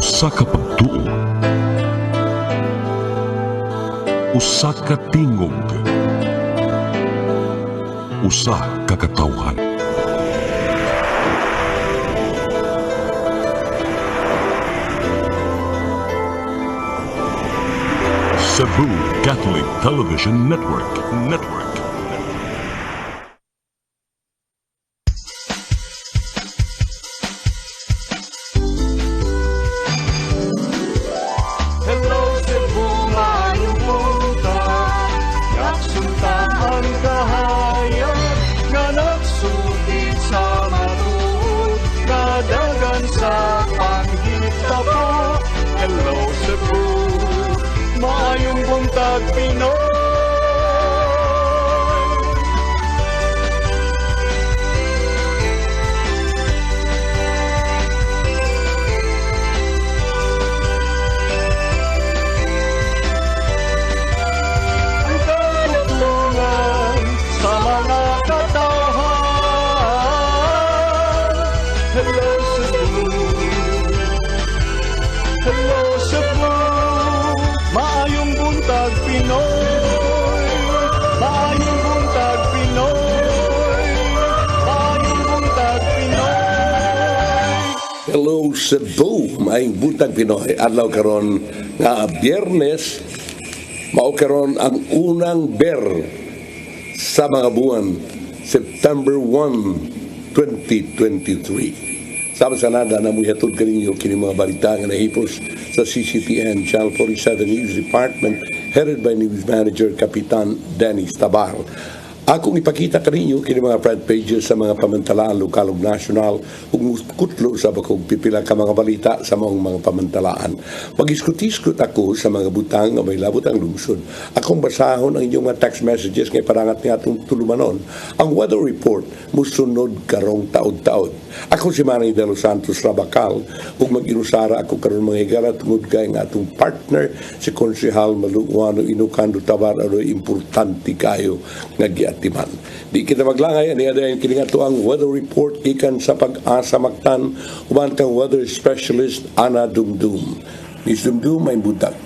Usa ka pagtuo, usa ka tingog, usa ka katawhan. Cebu Catholic Television Network. Hello Cebu, maayong buntag. Nagsunta ang kahayag nga nagsugid sa matuod, kadagan sa panghitabo. Hello Cebu, maayong buntag Pinoy. Ang katutulungan sa mga katawhan. Hello Cebu, hello Cebu, maayong buntag Pinoy, maayong buntag Pinoy, maayong buntag Pinoy. Hello Cebu, maayong buntag Pinoy. Adlaw karon nga Biyernes, mao karon ang unang ber sa mga buwan September 1, 2023. Sama sa nada na muhatod kaninyo kini mga balita nga nahipos sa CCTN Channel 47 News Department headed by News Manager Kapitan Dennis Tabar. Akong ipakita kaninyo kini mga front pages sa mga pamantalaan lokal ug nasyonal ug kutlo sa bakog pipila ka mga balita sa mga pamantalaan. Mag-iskut-iskut ako sa mga butang nga may labot ang lungsod. Akong basahon ang inyong mga text messages nga parangat nga atong tulumanon. Ang weather report musunod karong taod-taod. Ako si Manny de los Santos Rabacal ug mag-inusara ako karon mga higala tungod kay nga atong partner si Konsehal Maluwano Inukando Tabar aroy importante kayo nga giatiman. Di kita maglangay ani adayon kini nga ang weather report ikan sa Pag-asa Mactan uban kang weather specialist Ana Dumdum. Miss Dumdum, may buntag.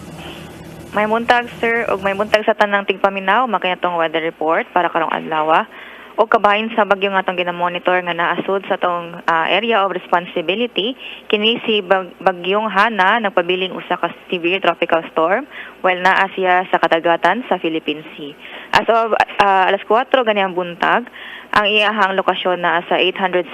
May buntag, sir, ug may buntag sa tanang tigpaminaw makayatong weather report para karong adlaw. O kabahin sa bagyo nga itong ginamonitor nga naasod sa itong area of responsibility, kini si bagyong Hana nagpabiling usa ka severe tropical storm while naa siya sa kadagatan sa Philippine Sea. As of alas 4 ganiyang buntag, ang iyahang lokasyon naa sa 870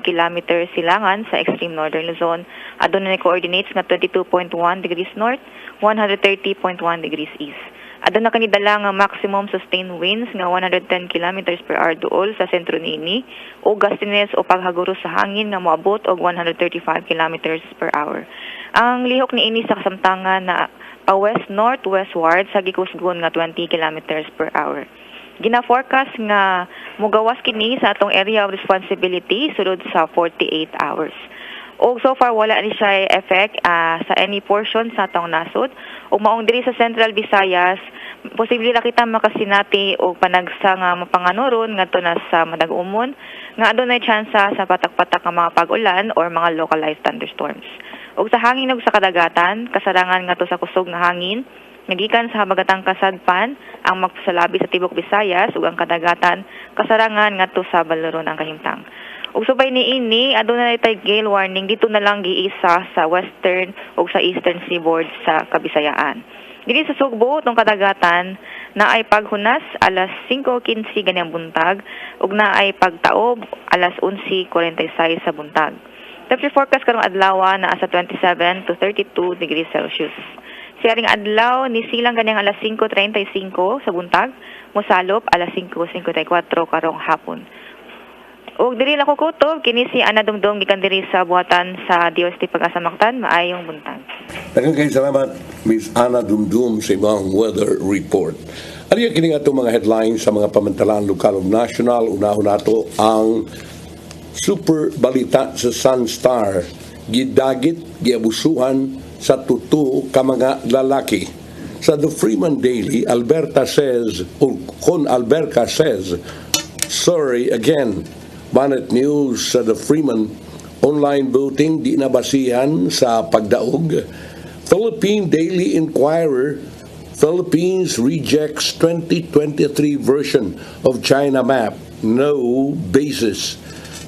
kilometers silangan sa extreme northern Luzon. Adunay coordinates nga 22.1 degrees north, 130.1 degrees east. Aduna kanidala nga maximum sustained winds nga 110 kilometers per hour duol sa sentro niini o gustines o paghaguro sa hangin nga moabot og 135 kilometers per hour. Ang lihok niini sa kasamtangan na pa-west northwestward sa gikusgon nga 20 kilometers per hour. Gina-forecast nga mugawas kini sa atong area of responsibility sulod sa 48 hours. O so far wala ni siya effect sa any portion sa atong nasod o maong diri sa Central Visayas posible ra kita makasinati o panagsa nga mapanganuron ngadto na sa madag-umon nga adunay tsansa sa patak-patak nga mga pag-ulan or mga localized thunderstorms. O sa hangin ug sa kadagatan kasarangan ngadto sa kusog nga hangin nagikan sa habagatang kasadpan ang magpasalabi sa tibok Visayas ug ang kadagatan kasarangan ngadto sa balaron ang kahimtang. Ug subay niini adunay tay gale warning dito na lang giisa sa western ug sa eastern seaboard sa Kabisayaan. Diri sa Sugbo tong kadagatan naay paghunas alas 5:15 ganiyang buntag ug naay pagtaob alas 11:46 sa buntag. Temperature forecast karong adlaw naa sa 27 to 32 degrees Celsius. Siaring adlaw ni silang ganiyang alas 5:35 sa buntag, mosalop alas 5:54 karong hapon. Og diri lang ko kutob kini si Ana Dumdum gikan diri sa buhatan sa DOST Pag-asa Mactan. Maayong buntag. Daghang kay salamat Miss Ana Dumdum sa imong weather report. Ari kini nga itong mga headlines sa mga pamantalaan lokal ug nasyonal. Unahon nato ang super balita sa Sunstar. Gidagit, giabusuhan sa tuto ka mga lalaki. Sa The Freeman Daily, Alberta says, sorry again. Bonnet News sa The Freeman, Online voting di nabasihan sa pagdaog. Philippine Daily Inquirer, Philippines rejects 2023 version of China map. No basis.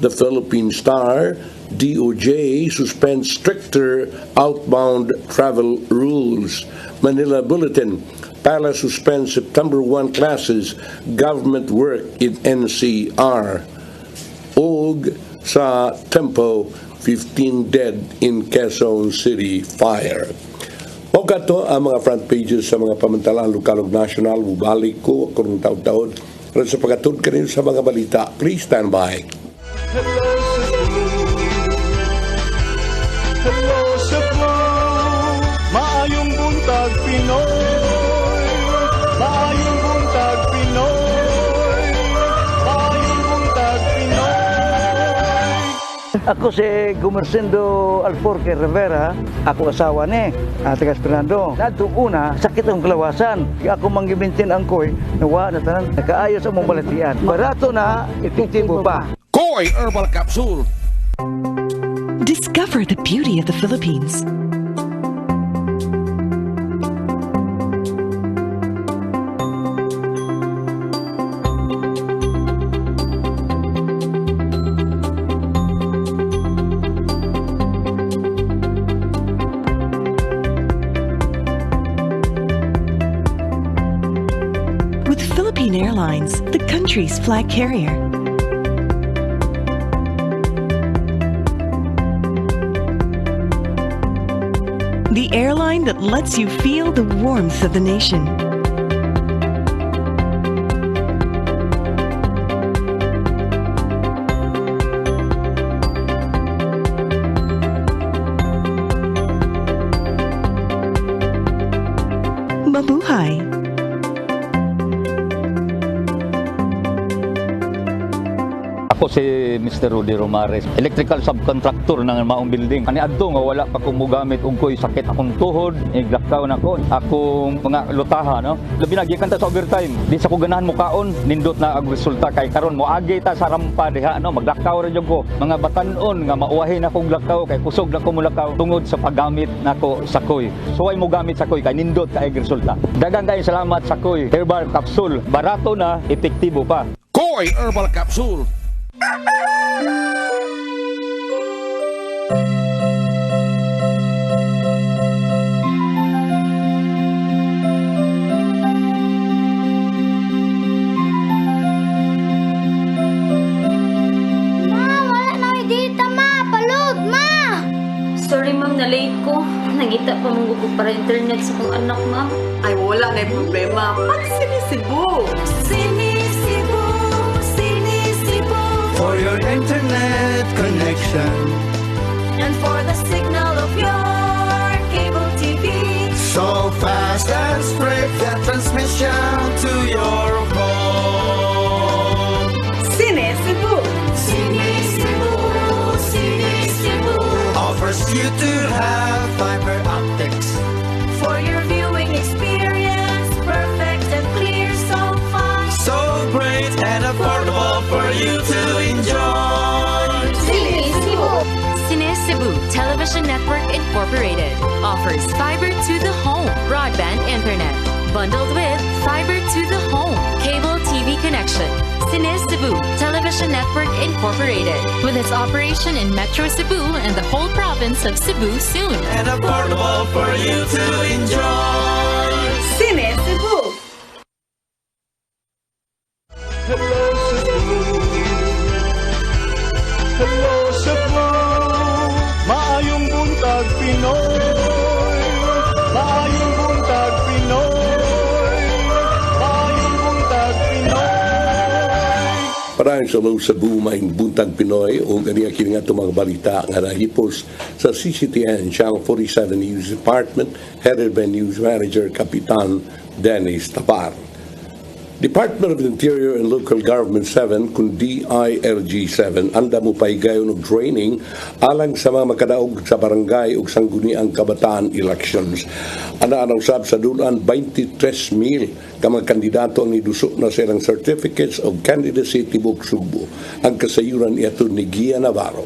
The Philippine Star, DOJ suspends stricter outbound travel rules. Manila Bulletin, Palace suspends September 1 classes, government work in NCR. Og sa Tempo, 15 dead in Quezon City fire. O gato ang mga front pages sa mga pamantalaan lokal ug national. Bubalik ko kung taon-taon rin sa pagkatod kanino sa mga balita. Please stand by. Hello Cebu, maayong buntag Pinoy, maayong buntag Pinoy, maayong buntag Pinoy. Ako si Gumersindo Alforque Rivera, ako asawa ni Tagas Fernando. Nadto una, sakit ang kalawasan. Kaya ako manggibintin ang koy, nawa na tanan, nakaayos ang mong balatian. Barato na, epektibo pa. Koy Herbal Capsule. Discover the beauty of the Philippines. With Philippine Airlines, the country's flag carrier. The airline that lets you feel the warmth of the nation. Mabuhay! Ako si Mr. Rudy Romares, electrical subcontractor ng Maayong building. Ani adto nga wala pa ko mogamit og koy sakit akong tuhod, iglakaw na ko. Akong mga lutaha no. Labi na gikan ta sa overtime. Di sa ko ganahan mo kaon, nindot na ang resulta kay karon moagi ta sa rampa diha no, maglakaw ra jud ko. Mga batan-on nga mauwahin akong lakaw kay kusog na ko mulakaw tungod sa paggamit nako sa koy. Suway mo gamit sa koy kay nindot kay resulta. Daghang kay salamat sa koy Herbal Capsule. Barato na, epektibo pa. Koy Herbal Capsule. Sorry ma'am, na-late ko. Nangita pa mong gusto para internet sa kong anak ma'am. Ay, wala na yung problema. Pag-CEBU! CEBU! CEBU! For your internet connection, And for the signal of your cable TV. so fast and straight that transmission to your home. CEBU! CEBU! CEBU! Offers you to have fiber optics. For your viewing experience, perfect and clear, so fast. So great and affordable for you to enjoy. CEBU Television Network Incorporated offers fiber to the home broadband internet bundled with fiber to the home cable TV connection. CEBU Television Network Incorporated with its operation in Metro Cebu and the whole province of Cebu soon. And affordable for you to enjoy. CEBU! Hello Cebu, hello Cebu, maayong buntag Pinoy, maayong buntag Pinoy, maayong buntag Pinoy. Maraming salamat sa Maayong Buntag Pinoy o ganiya kini nga itong mga balita nga nahipos sa CCTN Channel 47 News Department headed by News Manager Kapitan Dennis Tapar. Department of the Interior and Local Government 7 kung DILG 7 anda mo paigayon og training alang sa mga makadaog sa barangay ug sangguniang kabataan elections. Ana usab sa dulan 23,000 ka mga kandidato ang nidusok na silang certificates of candidacy tibok Subo. Ang kasayuran iatod ni Gia Navarro.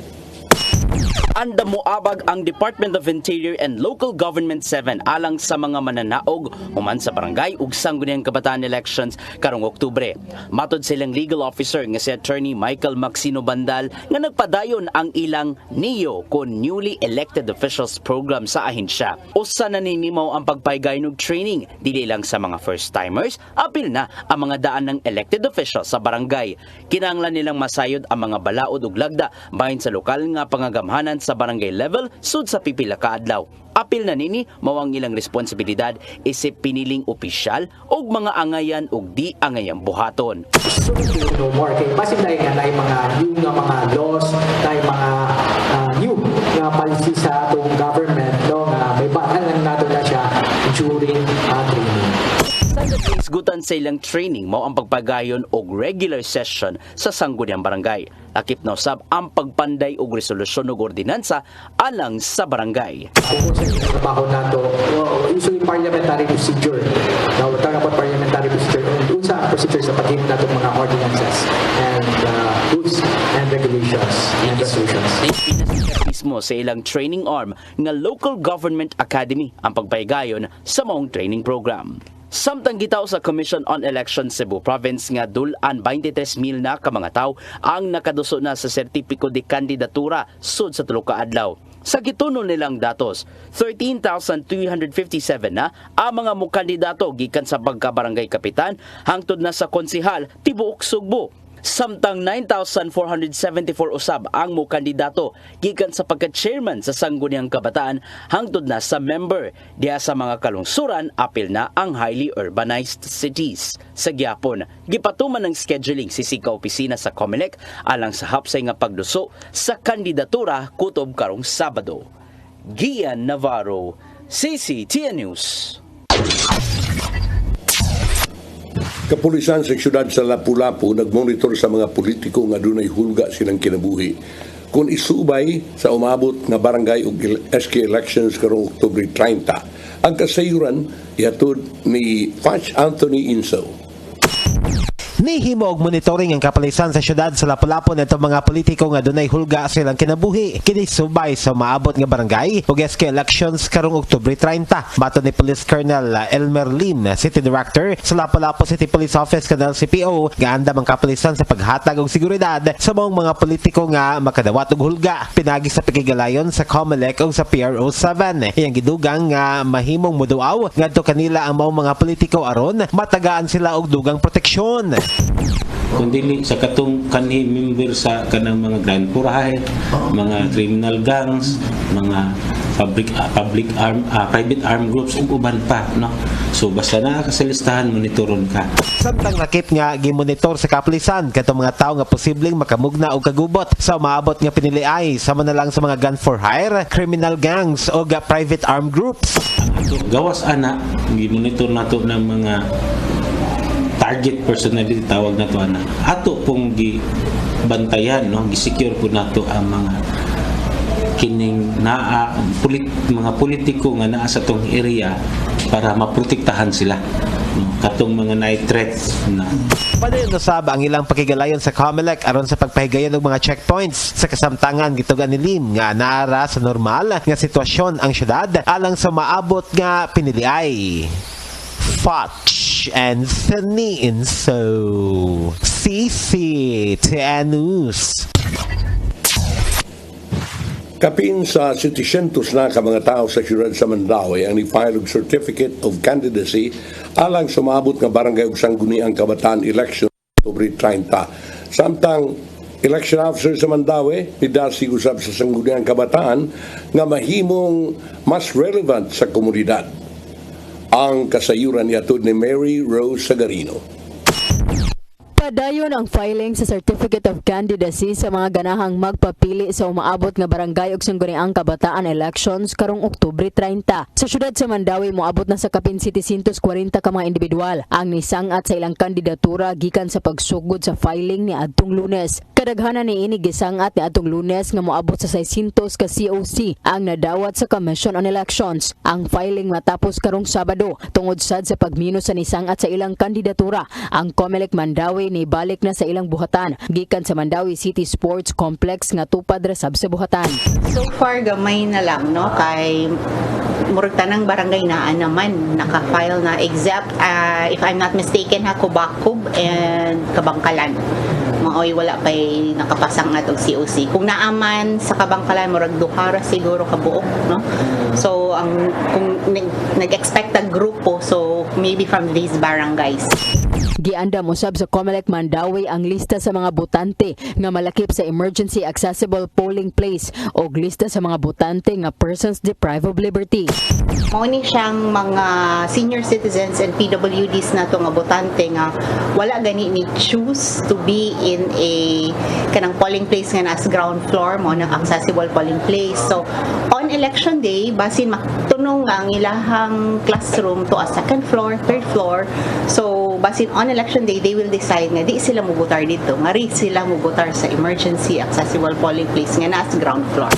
Anda moabag ang Department of Interior and Local Government 7 alang sa mga mananaog human sa barangay ug sangguniang kabataan elections karong Oktubre. Matod sa ilang legal officer nga si Attorney Michael Maxino Bandal nga nagpadayon ang ilang NEO kon newly elected officials program sa ahensya. Usa na ninimaw ang pagpaygayon og training dili lang sa mga first-timers, apil na ang mga daan ng elected officials sa barangay. Kinahanglan nilang masayod ang mga balaod ug lagda bahin sa lokal nga pangagamhanan sa barangay level sud sa pipila ka adlaw. Apil na nini mao ang ilang responsibilidad isip piniling opisyal og mga angayan ug di angayang buhaton. So, no more kay basin dahil nga na mga new nga mga laws, na mga new nga policy sa atong government no nga may batahan nato na siya during training. Isgutan sa ilang training mao ang pagpagayon og regular session sa sangguniang barangay. Lakip na usab ang pagpanday og resolusyon ug ordinansa alang sa barangay. Kung sa trabaho nato, usually parliamentary procedure. Now, we're talking about parliamentary procedure. Unsa procedure sa pag-hit nato mga ordinances and rules and regulations and resolutions. Mismo sa ilang training arm nga Local Government Academy ang pagpaygayon sa maong training program. Samtang gitaw sa Commission on Elections Cebu Province nga dulan 23,000 na ka mga tawo ang nakaduso na sa sertipiko de kandidatura sud sa tulo ka adlaw. Sa gitunon nilang datos, 13,357 na ang mga mukandidato gikan sa pagka-barangay kapitan hangtod na sa konsehal tibuok Sugbo. Samtang 9,474 usab ang mo kandidato gikan sa pagka-chairman sa sangguniang kabataan hangtod na sa member diha sa mga kalungsuran apil na ang highly urbanized cities. Sa gyapon, gipatuman ng scheduling si Sika Opisina sa COMELEC alang sa hapsay nga pagduso sa kandidatura kutob karong Sabado. Gian Navarro, CCTN News. Kapulisan sa siyudad sa Lapu-Lapu nagmonitor sa mga politiko nga dunay hulga silang kinabuhi. Kung isubay sa umabot nga barangay ug SK elections karong Oktubre 30, ang kasayuran ihatod ni Patch Anthony Inso. Nihimo og monitoring ang kapulisan sa syudad sa Lapu-Lapu nito mga politiko nga dunay hulga silang kinabuhi kini subay sa maabot nga barangay ug SK elections karong Oktubre 30. Mato ni Police Colonel Elmer Lim, City Director sa Lapu-Lapu City Police Office kanang CPO, nga andam ang kapulisan sa paghatag og seguridad sa mga politiko nga makadawat og hulga. Pinagi sa pakigalayon sa COMELEC ug sa PRO 7. Iyang gidugang nga mahimong moduaw ngadto kanila ang mga politiko aron matagaan sila og dugang proteksyon. Kung dili sa katong kanhi member sa kanang mga grand purahe, mga criminal gangs, mga private arm groups ug uban pa, no. So basta naa ka sa listahan, monitoron ka. Samtang nakip nga gimonitor sa kapulisan kadtong mga tawo nga posibleng makamugna og kagubot sa maabot nga piniliay sama na lang sa mga gun for hire, criminal gangs o private arm groups. Gawas ana gimonitor nato ng mga target personality tawag na to ana. Ato pong gibantayan, no, gisecure po nato ang mga kining mga politiko nga naa sa tong area para maprotektahan sila, no, katong mga night threats na. Padayon usab ang ilang pakigalayon sa COMELEC aron sa pagpahigayon og mga checkpoints sa kasamtangan gitugan ni Lim nga naara sa normal nga sitwasyon ang syudad alang sa maabot nga piniliay. Patch Anthony Inso, CCTN News. Kapin sa 700 na ka mga tao sa siyudad sa Mandaue ang ni-file og Certificate of Candidacy alang sumabot nga barangay ug sangguniang kabataan election Oktubre 30. Samtang election officer sa Mandaue ni Darcy usab sa sangguniang kabataan nga mahimong mas relevant sa komunidad. Ang kasayuran niatod ni Mary Rose Sagarino. Padayon ang filing sa Certificate of Candidacy sa mga ganahang magpapili sa umaabot nga barangay ug sangguniang kabataan elections karong Oktubre 30. Sa syudad sa Mandaue moabot na sa kapin 740 ka mga individual ang nisangat sa ilang kandidatura gikan sa pagsugod sa filing ni adtong Lunes. Kadaghanan ni ini gisangat ni adtong Lunes nga moabot sa 600 ka COC ang nadawat sa Commission on Elections. Ang filing matapos karong Sabado tungod sad sa pagmino sa nisangat sa ilang kandidatura. Ang COMELEC Mandaue ni balik na sa ilang buhatan gikan sa Mandawi City Sports Complex nga tupad ra sab sa buhatan. So far gamay na lang no kay murag tanang barangay na naman naka-file na except if I'm not mistaken Kubakob and Kabangkalan. Maoy wala pay nakapasang atog COC. Kung naaman sa Kabangkalan murag duha siguro kabuok no. So kung nag-expect a grupo so maybe from these barangays. Gianda mo sab sa COMELEC Mandawi ang lista sa mga botante nga malakip sa emergency accessible polling place o lista sa mga botante nga persons deprived of liberty. Mao ni siyang mga senior citizens and PWDs na to nga botante nga wala gani ni choose to be in a kanang polling place nga nas ground floor mo na accessible polling place. So on election day basin maktunong nga ang ilahang classroom to a second floor, third floor. So basin on election day they will decide nga di sila mubutar dito, nga ri sila mubutar sa emergency accessible polling place nga nas ground floor.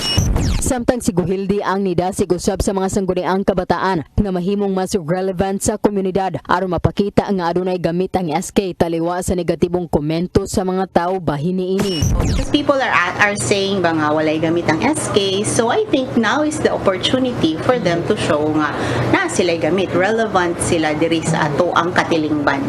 Samtang si Guhildi ang nidasig usab sa mga sangguniang kabataan nga mahimong mas relevant sa komunidad aron mapakita nga adunay gamit ang SK taliwa sa negatibong komento sa mga tao bahin niini. Because people are saying ba nga walay gamit ang SK, so I think now is the opportunity for them to show nga na sila gamit, relevant sila diri sa ato ang katilingban.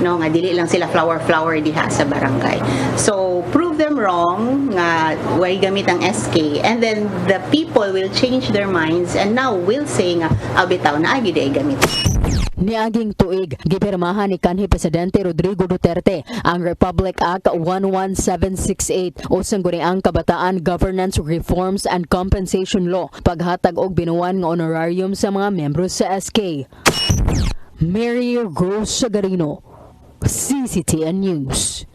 No, nga dili lang sila flower diha sa barangay. So prove them wrong nga way gamit ang SK and then the people will change their minds and now will say nga bitaw na gyud ay gamit. Niaging tuig, gipirmahan ni kanhi Presidente Rodrigo Duterte ang Republic Act 11768 o sangguniang kabataan Governance Reforms and Compensation Law paghatag og binuwan nga honorarium sa mga membro sa SK. Mary Rose Sagarino, CCTN News.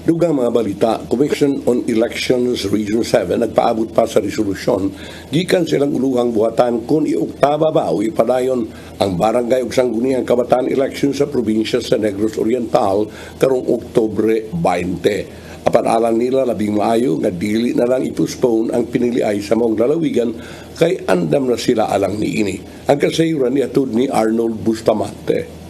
Dugang mga balita, Commission on Elections Region 7 nagpaabot pa sa resolusyon gikan silang uluhang buhatan kung iuktaba ba o ipadayon ang barangay ug sangguniang kabataan election sa probinsya sa Negros Oriental karong Oktubre 20. Apan alang nila labing maayo nga dili na lang ipostpone ang piniliay sa maong lalawigan kay andam na sila alang niini. Ang kasayuran ni atud ni Arnold Bustamante.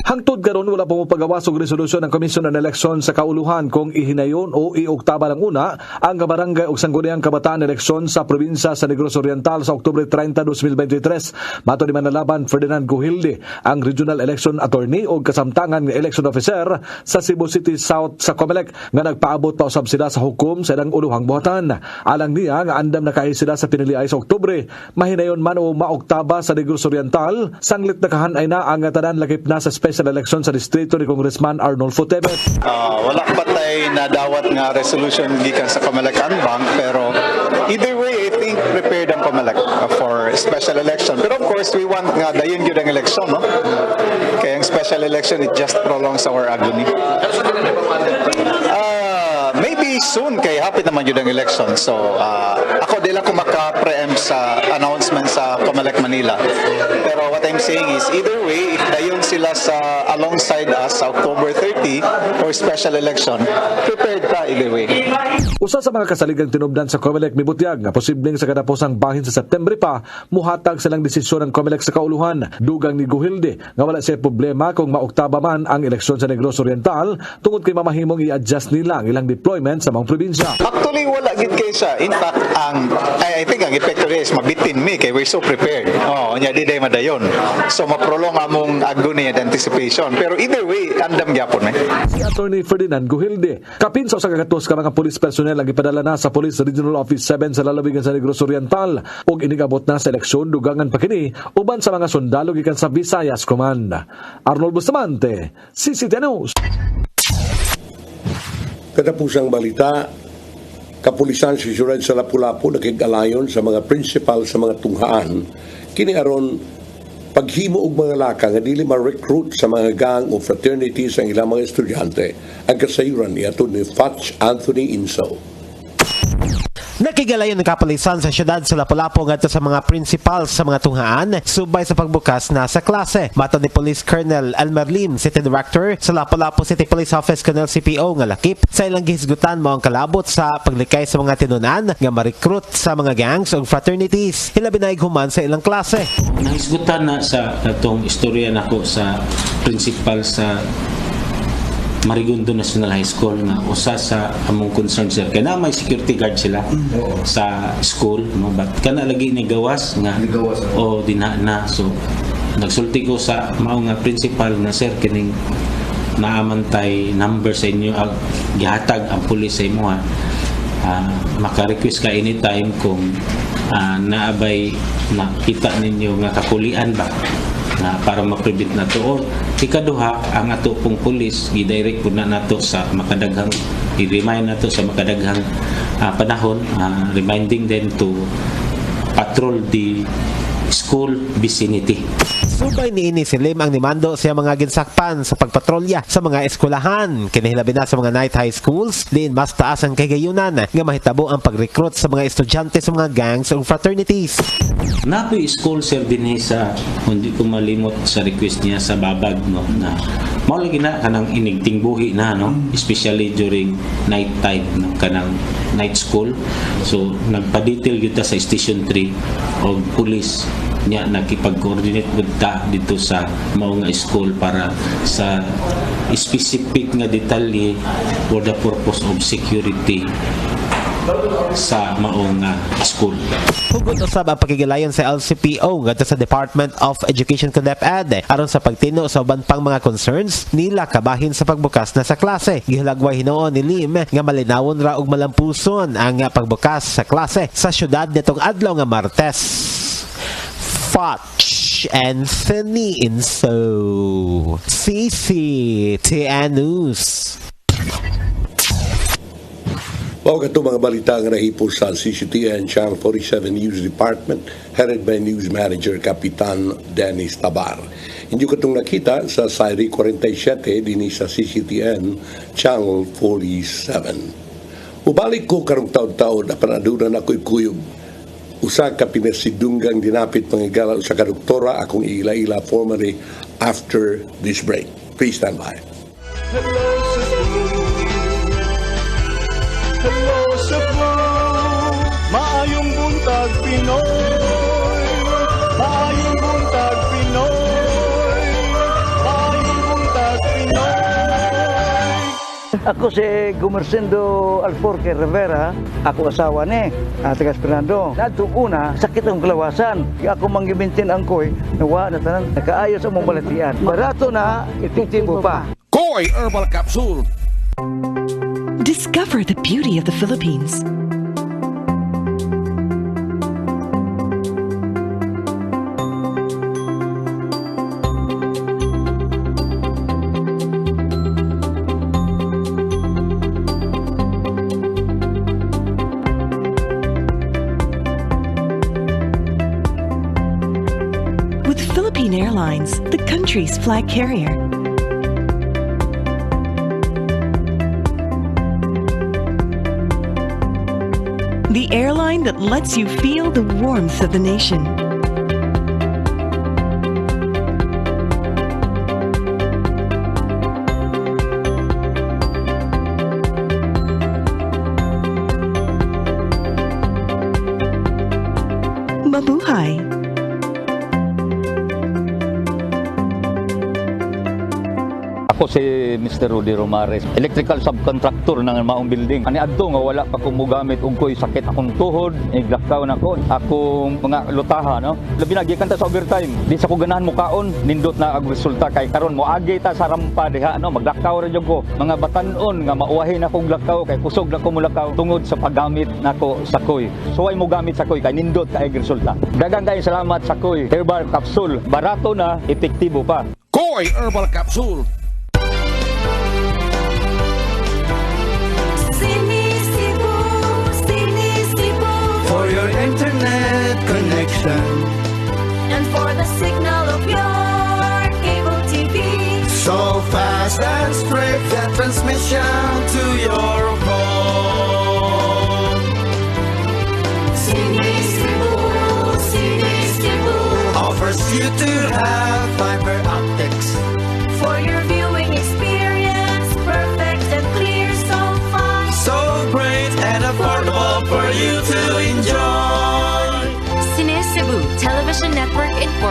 Hangtod karon wala pa mo pagawas og resolusyon ng Commission on Elections sa kauluhan kung ihinayon o iuktaba lang una ang barangay ug sangguniang kabataan eleksyon sa probinsya sa Negros Oriental sa Oktubre 30, 2023. Mato ni Manalaban Ferdinand Guhildi, ang Regional Election Attorney o kasamtangan nga election officer sa Cebu City South sa COMELEC nga nagpaabot pa usab sila sa hukom sa ilang uluhang buhatan. Alang niya nga andam na kaay sila sa piniliay sa Oktubre, mahinayon man o mauktaba sa Negros Oriental, sanglit na kahanay na ang tanan lakip na sa special election sa distrito ni Congressman Arnolfo Tebet. Wala pa tayo nadawat nga resolution gikan sa COMELEC Bank, pero either way I think prepared ang COMELEC for special election. Pero of course we want nga dayon gyud ang election, no? Kaya ang special election it just prolongs our agony. Maybe soon kay hapit naman yun ang election. So ako di lang ko maka-preempt sa announcement sa COMELEC Manila. Pero what I'm saying is either way, if dayon sila sa alongside us sa October 30 for special election, prepared ta either way. Usa sa mga kasaligang tinubdan sa COMELEC mibutyag nga posibleng sa kadapusang bahin sa September pa muhatag silang desisyon ng COMELEC sa kauluhan. Dugang ni Guhildi nga wala siya problema kung mauktaba man ang eleksyon sa Negros Oriental tungod kay mamahimong i-adjust nila ang ilang deployment sa mga probinsya. Actually, wala gid kay siya. In fact, I think ang epekto is mabitin me kay we're so prepared. Nya di day madayon. So maprolong among agony and anticipation. Pero either way, andam gyapon Si Attorney Ferdinand Guhildi, kapin sa usa ka katos ka mga police personnel ang ipadala na sa Police Regional Office 7 sa lalawigan sa Negros Oriental ug inigabot na sa eleksyon dugangan pa kini uban sa mga sundalo gikan sa Visayas Command. Arnold Bustamante, CCTN News. Katapusang balita, kapulisan si Suraj sa Lapu-Lapu nakig-alayon sa mga principal sa mga tunghaan. Kini aron paghimo og mga laka nga dili ma-recruit sa mga gang o fraternities ang ilang mga estudyante. Ang kasayuran ni atud ni Fatch Anthony Inso. Nakigalayon ng kapulisan sa syudad sa Lapu-Lapu ngadto sa mga principal sa mga tunghaan subay sa pagbukas na sa klase. Matod ni Police Colonel Elmer Lim, City Director sa Lapu-Lapu City Police Office Colonel CPO nga lakip sa ilang gihisgutan mao ang kalabot sa paglikay sa mga tinunan nga ma-recruit sa mga gangs ug fraternities. Hilabi na human sa ilang klase. Nahisgutan na sa atong istorya nako sa principal sa Marigondo National High School nga usa sa among concern sir kay na may security guard sila sa school no but kana lagi ni gawas nga o dina na so nagsulti ko sa mao nga principal na sir kining naamantay number sa inyo gihatag ang pulis sa imo maka-request ka anytime kung naabay nakita ninyo nga kakulian ba na para ma-prevent na to or ikaduha ang ato pong pulis gi-direct po na nato sa makadaghang i-remind nato sa makadaghang panahon reminding them to patrol the school vicinity. Subay niini si Lim ang nimando siya mga ginsakpan sa pagpatrolya sa mga eskwelahan. Kinihilabi na sa mga night high schools, diin mas taas ang kagayunan nga mahitabo ang pag-recruit sa mga estudyante sa mga gangs o fraternities. Napoy school sir din sa hindi ko malimot sa request niya sa babag no na mao lagi na kanang inigting buhi na no especially during night time no kanang night school so nagpa-detail kita sa station 3 og police niya nakipag-coordinate with ta dito sa mao nga school para sa specific nga detalye for the purpose of security sa mao nga school. Hugot usab ang pakigilayon sa LCPO ngadto sa Department of Education kung DepEd aron sa pagtino sa uban pang mga concerns nila kabahin sa pagbukas na sa klase. Gihilagway hinuon ni Lim nga malinawon ra og malampuson ang pagbukas sa klase sa syudad nitong adlaw nga Martes. Foch Anthony Inso CCTN News. Mao kato mga balita nga nahipos sa CCTN Channel 47 News Department headed by News Manager Kapitan Dennis Tabar. Hindi ko itong nakita sa Siri 47 din sa CCTN Channel 47. Ubalik ko karong taon-taon na panadunan ako'y kuyog. Usa ka pinasidunggang dinapit pangigala sa kadoktora akong ila-ila formally after this break. Please stand by. Hello Cebu, maayong buntag Pinoy, maayong buntag Pinoy, maayong buntag Pinoy. Ako si Gumersindo Alforque Rivera, ako asawa ni Tigas Fernando. Nadto una, sakit ang kalawasan. Ako manggibintin ang koy, nawa na tanan, nakaayos ang mong balatian. Barato na, epektibo pa. Koy Herbal Capsule. Discover the beauty of the Philippines. With Philippine Airlines, the country's flag carrier. The airline that lets you feel the warmth of the nation. Mabuhay! Ako si Mr. Rudy Romares, electrical subcontractor ng Maayong building. Ani adto nga wala pa ko mogamit og koy sakit akong tuhod, iglakaw na ko. Akong mga lutaha no. Labi na gikan ta sa overtime. Di sa ko ganahan mo kaon, nindot na ang resulta kay karon moagi ta sa rampa diha no, maglakaw ra jud ko. Mga batan-on nga mauwahin akong lakaw kay kusog na ko mulakaw tungod sa paggamit nako sa koy. So ay mo gamit sa koy kay nindot kay resulta. Daghang kay salamat sa koy Herbal Capsule. Barato na, epektibo pa. Koy Herbal Capsule. For your internet connection and for the signal of your cable TV, so fast and straight that transmission to your home.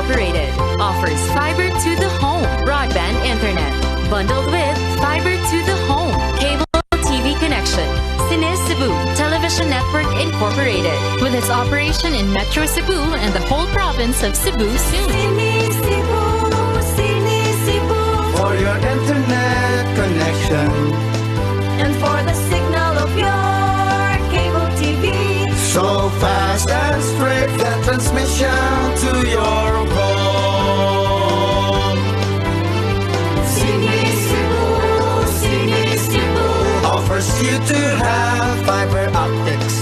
Incorporated offers fiber to the home broadband internet bundled with fiber to the home cable TV connection. CEBU Television Network Incorporated with its operation in Metro Cebu and the whole province of Cebu soon. For your internet connection And for the signal of your cable TV. so fast and straight, that transmission to your home. CEBU offers you to have fiber optics.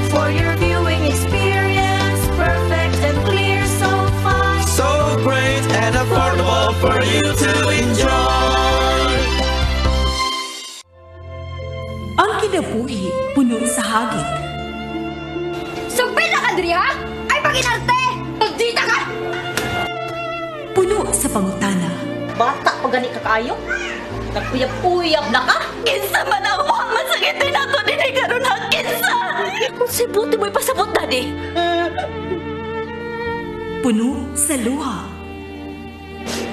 For your viewing experience, perfect and clear, so fast. So great and affordable for you to enjoy. Ang kinabuhi puno sa hagit. Sugpil na ka, Dria! Ay, paginarte! Pagdita ka! Puno sa pangutana. Bata pa gani ka kayo? Nagpuyap-puyap na ka? Kinsa man ang masakitin ako din ay karon ha, kinsa! Kung si buti mo'y pasabot na di. Puno sa luha.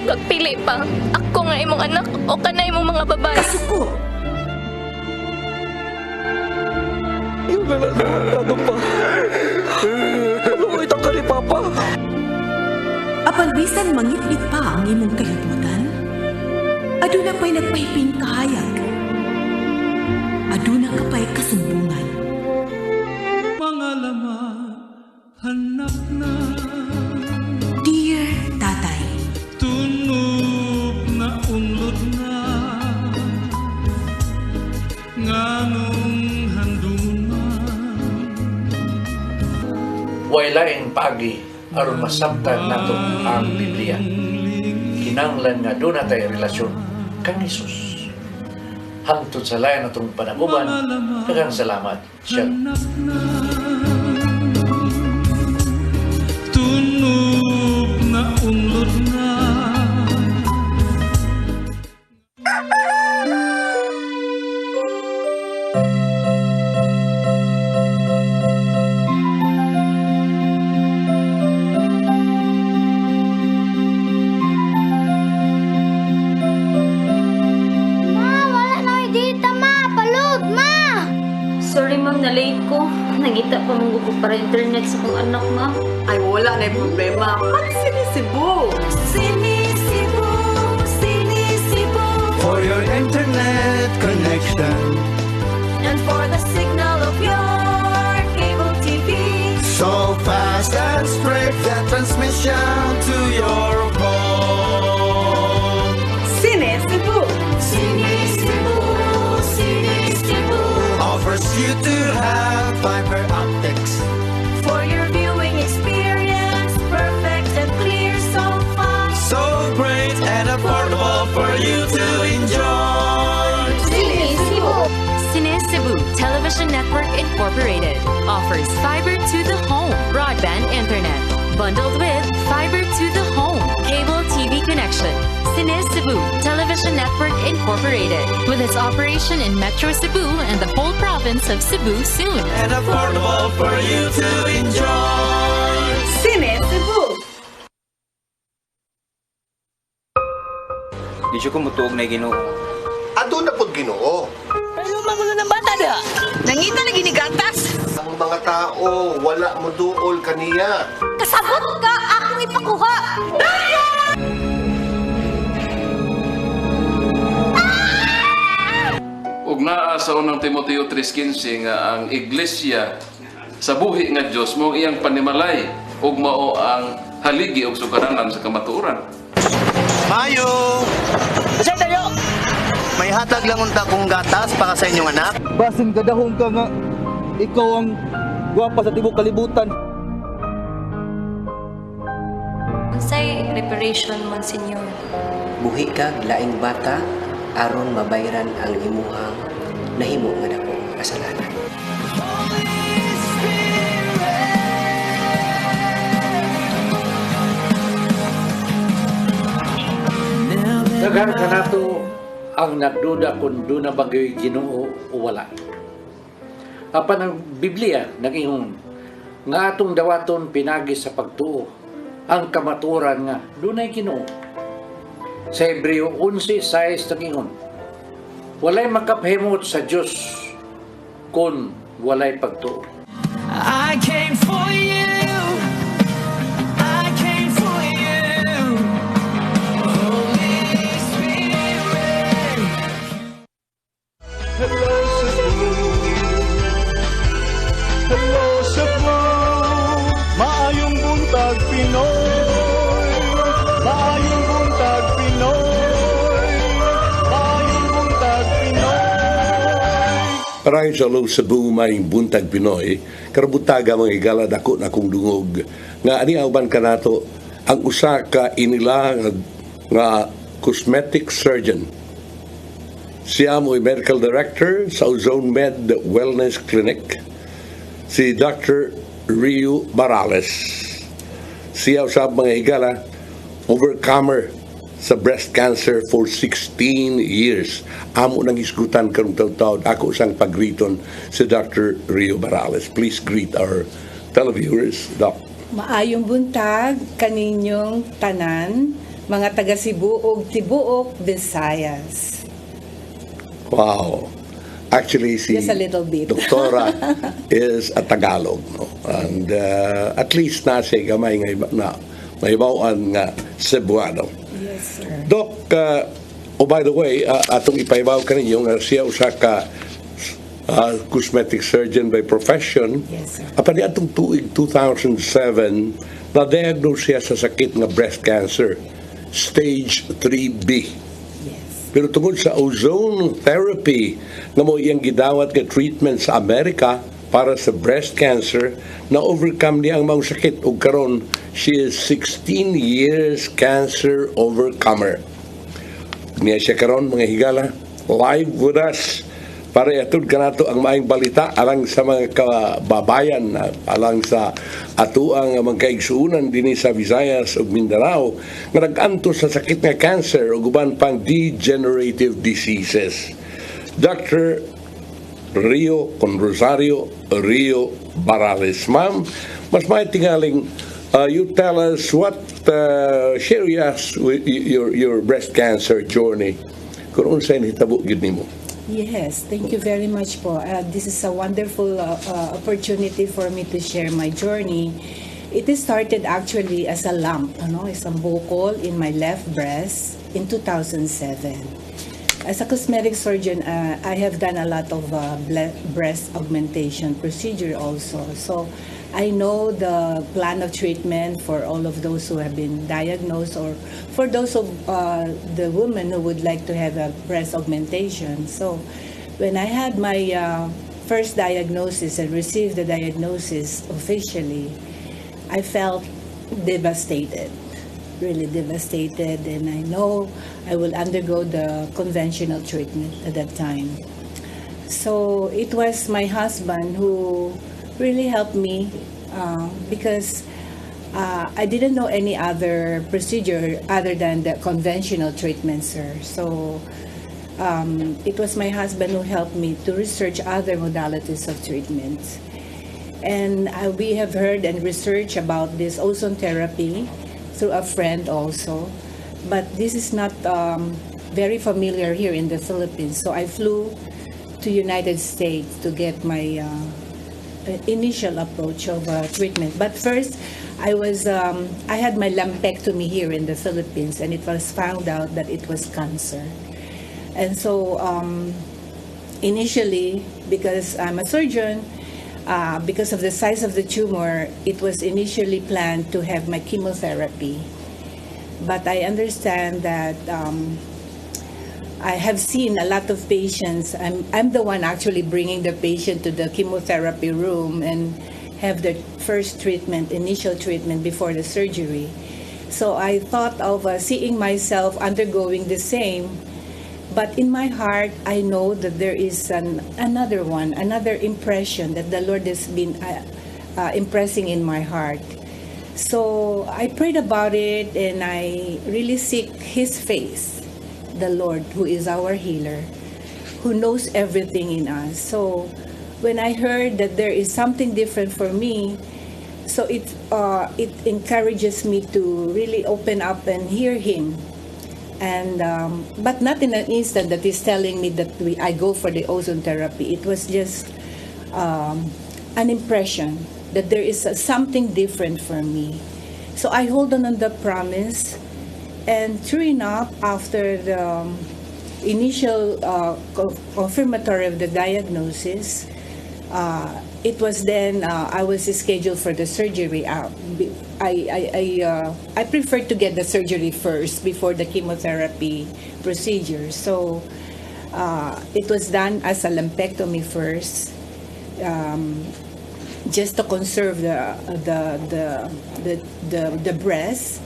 Magpili pa. Ako nga imong anak o kanay imong mga babae. Kasuko. Yung nananado pa. Kaluoy itong ka ni Papa. Apan bisan mangitlit pa ang imong kalibutan, aduna pa'y nagpahiping kahayag. Aduna ka pa'y kasumbungan. Mga laman, hanap na. Dear Tatay, Tunog na unlod na. Nganong handungan. Way laing pagi aron masabtan nato ang Biblia. Kinanglan nga doon natay relasyon kang Isus. Hangtod sa layan natong panaguban, daghang salamat. Shalom. Tunog na unlod na. Sorry ma'am, na-late ko. Nangita pa mong gusto para internet sa kong anak, ma'am. Ay, wala na yung problema. Mag-CEBU! CEBU For your internet connection. And for the signal of your cable TV. So fast and straight, that transmission to your home. CEBU! CEBU Offers you to have fiber optics. for your viewing experience, perfect and clear, so fast. So great and affordable for you to enjoy. CEBU Television Network Incorporated offers fiber to the home broadband internet bundled with fiber to the home cable TV connection. CEBU Television Network Incorporated with its operation in Metro Cebu and the whole province of Cebu soon. And affordable for you to enjoy. CEBU! Di siya kumutuog na Ginoo. Ato na pod Ginoo. Pero magulo ng bata da. Nangita na ginigatas. Ang mga tao wala mo duol kaniya. Kasabot ka akong ipakuha. Ug naa sa unang Timoteo 3:15 nga ang iglesia sa buhi nga Dios mo iyang panimalay ug mao ang haligi ug sukaranan sa kamatuoran. Maayong! Kasi tayo! May hatag lang unta kong gatas para sa inyong anak. Basin kadahong ka nga, ikaw ang gwapa sa tibok kalibutan. Unsay reparation, Monsignor? Buhi kag laing bata aron mabayran ang imuhang nahimo nga dakong kasalanan. Daghan ka nato ang nagduda kung doon na bagay Ginoo o wala. Apan ang Biblia nag-ingon nga atong dawaton pinagi sa pagtuo ang kamaturan nga dunay Ginoo. Sa Hebreo 11:6 tagingon, walay makapahimot sa Dios kun walay pagtuo. I came for you. I came for you. Holy Spirit. Hello, Cebu. Hello, Cebu. Maayong buntag Pinoy. Maayong buntag Pinoy. Maayong buntag Pinoy. Maraming sa Hello Cebu, Maayong buntag Pinoy. Karabutaga mga higala dako na kong dungog. Nga ani auban ka nato ang usa ka inila nga cosmetic surgeon. Siya mo'y medical director sa Ozone Med Wellness Clinic. Si Dr. Rio Barales. Siya usab mga higala overcomer sa breast cancer for 16 years. Amo nang isgutan karong taud-taud ako sang pagriton si Dr. Rio Barales. Please greet our televiewers, Doc. Maayong buntag kaninyong tanan, mga taga Cebu ug tibuok Visayas. Wow. Actually, si Just a little bit. Doktora is a Tagalog. No? And at least na siya gamay nga mahibawaan nga Cebuano. Yes, sir. Doc, by the way, atong ipaibaw ka ninyo nga siya usa ka cosmetic surgeon by profession. Yes, sir. Apan atong tuig 2007, na-diagnose siya sa sakit nga breast cancer, stage 3B. Pero tungod sa ozone therapy nga mo iyang gidawat nga treatment sa Amerika para sa breast cancer, na-overcome niya ang mga sakit. Ug karon, she is 16 years cancer overcomer. Niya siya karon mga higala, live with us para iatod kanato ang maayong balita alang sa mga kababayan, alang sa atuang mga kaigsuunan dinhi sa Visayas ug Mindanao nga nag-antos sa sakit nga cancer ug uban pang degenerative diseases. Dr. Rio Rosario Rio Barales. Ma'am, mas may tingaling you tell us what share us with your breast cancer journey. Kung unsay hitabo gyud nimo. Yes, thank you very much po. This is a wonderful opportunity for me to share my journey. It started actually as a lump, isang bukol in my left breast in 2007. As a cosmetic surgeon, I have done a lot of breast augmentation procedure also. So I know the plan of treatment for all of those who have been diagnosed or for those of the women who would like to have a breast augmentation. So when I had my first diagnosis and received the diagnosis officially, I felt devastated, really devastated, and I know I will undergo the conventional treatment at that time. So it was my husband who really helped me because I didn't know any other procedure other than the conventional treatment, sir. So it was my husband who helped me to research other modalities of treatment. And we have heard and researched about this ozone therapy through a friend also. But this is not very familiar here in the Philippines. So I flew to United States to get my initial approach of treatment. But first, I had my lumpectomy here in the Philippines, and it was found out that it was cancer. And so initially, because I'm a surgeon, because of the size of the tumor, it was initially planned to have my chemotherapy. But I understand that I have seen a lot of patients. I'm the one actually bringing the patient to the chemotherapy room and have the first treatment, initial treatment before the surgery. So I thought of seeing myself undergoing the same. But in my heart, I know that there is another impression that the Lord has been impressing in my heart. So I prayed about it, and I really seek His face, the Lord, who is our healer, who knows everything in us. So when I heard that there is something different for me, So it encourages me to really open up and hear him. And but not in an instant that he's telling me that I go for the ozone therapy. It was just an impression that there is something different for me. So I hold on the promise, and true enough, after the initial confirmatory of the diagnosis, it was then I was scheduled for the surgery. I preferred to get the surgery first before the chemotherapy procedure. So it was done as a lumpectomy first, just to conserve the breast.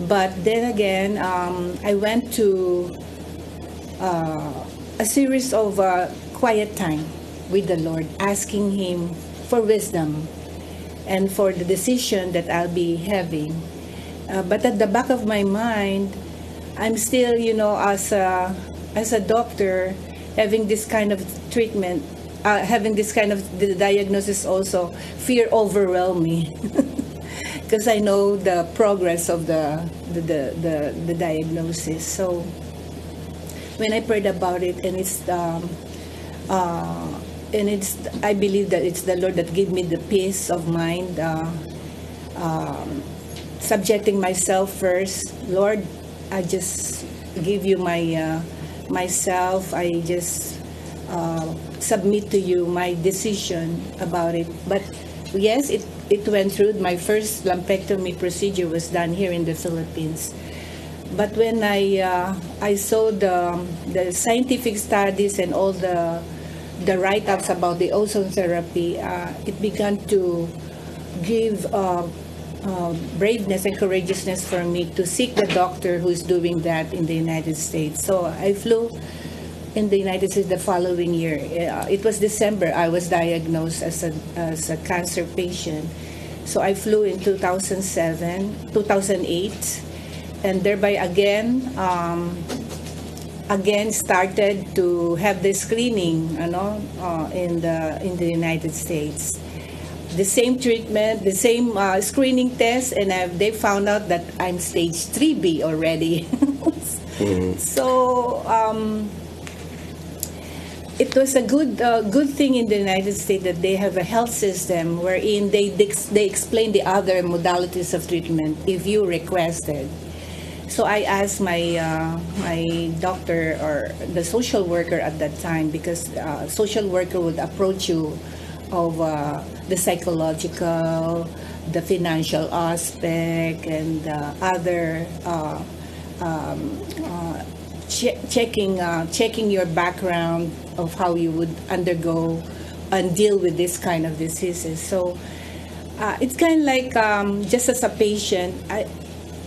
But then again, I went to a series of quiet time with the Lord, asking Him for wisdom and for the decision that I'll be having. But at the back of my mind, I'm still, as a doctor, having this kind of treatment, having this kind of the diagnosis also, fear overwhelmed me. Because I know the progress of the diagnosis. So when I prayed about it, and I believe that it's the Lord that gave me the peace of mind, subjecting myself first. Lord, I just give you myself. I just submit to you my decision about it. But yes, it went through. My first lumpectomy procedure was done here in the Philippines. But when I saw the scientific studies and all the write-ups about the ozone therapy, it began to give braveness and courageousness for me to seek the doctor who's doing that in the United States. So I flew in the United States the following year. It was December. I was diagnosed as a cancer patient. So I flew in 2008, and thereby again started to have the screening, in the United States. The same treatment, the same screening test, and they found out that I'm stage 3B already. So it was a good thing in the United States that they have a health system wherein they explain the other modalities of treatment if you requested. So I asked my doctor or the social worker at that time, because social worker would approach you of the psychological, the financial aspect, and other checking your background of how you would undergo and deal with this kind of diseases. So it's kind of like just as a patient,